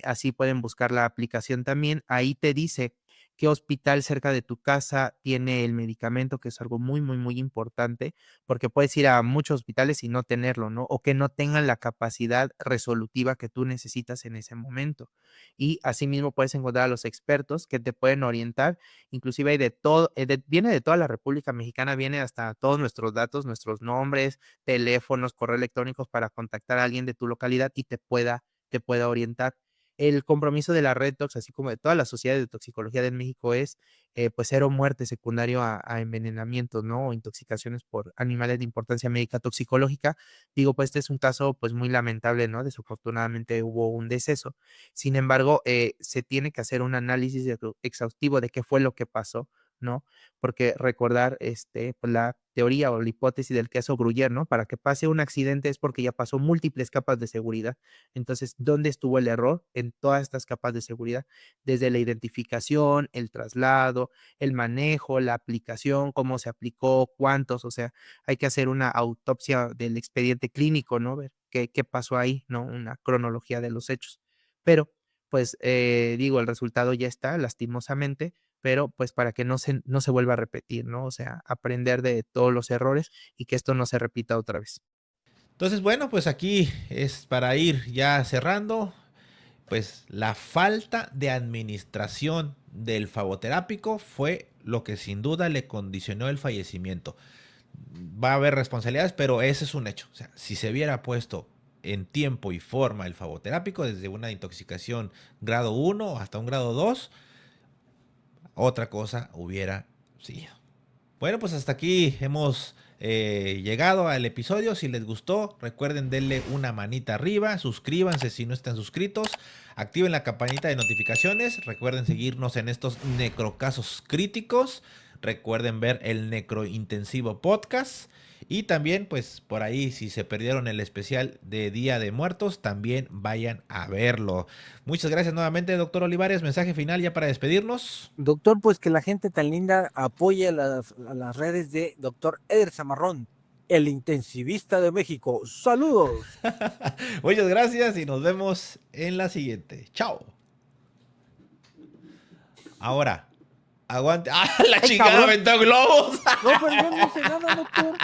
[SPEAKER 4] Así pueden buscar la aplicación también. Ahí te dice qué hospital cerca de tu casa tiene el medicamento, que es algo muy, muy, muy importante, porque puedes ir a muchos hospitales y no tenerlo, ¿no? O que no tengan la capacidad resolutiva que tú necesitas en ese momento. Y asimismo puedes encontrar a los expertos que te pueden orientar, inclusive hay de todo, viene de toda la República Mexicana, viene hasta todos nuestros datos, nuestros nombres, teléfonos, correo electrónicos para contactar a alguien de tu localidad y te pueda orientar. El compromiso de la Red Tox, así como de todas las sociedades de toxicología de México, es pues cero muerte secundario a envenenamientos, ¿no? O intoxicaciones por animales de importancia médica toxicológica. Digo, pues este es un caso pues muy lamentable, ¿no? Desafortunadamente hubo un deceso. Sin embargo, se tiene que hacer un análisis exhaustivo de qué fue lo que pasó, ¿no? Porque recordar pues, la teoría o la hipótesis del queso Gruyère, ¿no? Para que pase un accidente es porque ya pasó múltiples capas de seguridad. Entonces, ¿dónde estuvo el error en todas estas capas de seguridad? Desde la identificación, el traslado, el manejo, la aplicación, cómo se aplicó, cuántos, o sea, hay que hacer una autopsia del expediente clínico, ¿no? Ver qué pasó ahí, ¿no? Una cronología de los hechos. Pero, pues, digo, el resultado ya está, lastimosamente, pero pues para que no se vuelva a repetir, ¿no? O sea, aprender de todos los errores y que esto no se repita otra vez.
[SPEAKER 2] Entonces, bueno, pues aquí es para ir ya cerrando. Pues la falta de administración del favoterápico fue lo que sin duda le condicionó el fallecimiento. Va a haber responsabilidades, pero ese es un hecho. O sea, si se hubiera puesto en tiempo y forma el favoterápico desde una intoxicación grado 1 hasta un grado 2, otra cosa hubiera sido. Bueno, pues hasta aquí hemos llegado al episodio. Si les gustó, recuerden denle una manita arriba, suscríbanse si no están suscritos, activen la campanita de notificaciones, recuerden seguirnos en estos necrocasos críticos, recuerden ver el Necrointensivo Podcast. Y también, pues por ahí, si se perdieron el especial de Día de Muertos, también vayan a verlo. Muchas gracias nuevamente, doctor Olivares. Mensaje final ya para despedirnos.
[SPEAKER 3] Doctor, pues que la gente tan linda apoye a las redes de doctor Eder Zamarrón, el intensivista de México. ¡Saludos!
[SPEAKER 2] Muchas gracias y nos vemos en la siguiente. Chao. Ahora, aguante. ¡Ah, la
[SPEAKER 3] ¡Ay,
[SPEAKER 2] chingada
[SPEAKER 3] cabrón!
[SPEAKER 2] aventó globos!
[SPEAKER 3] No, pero yo no hice nada, doctor.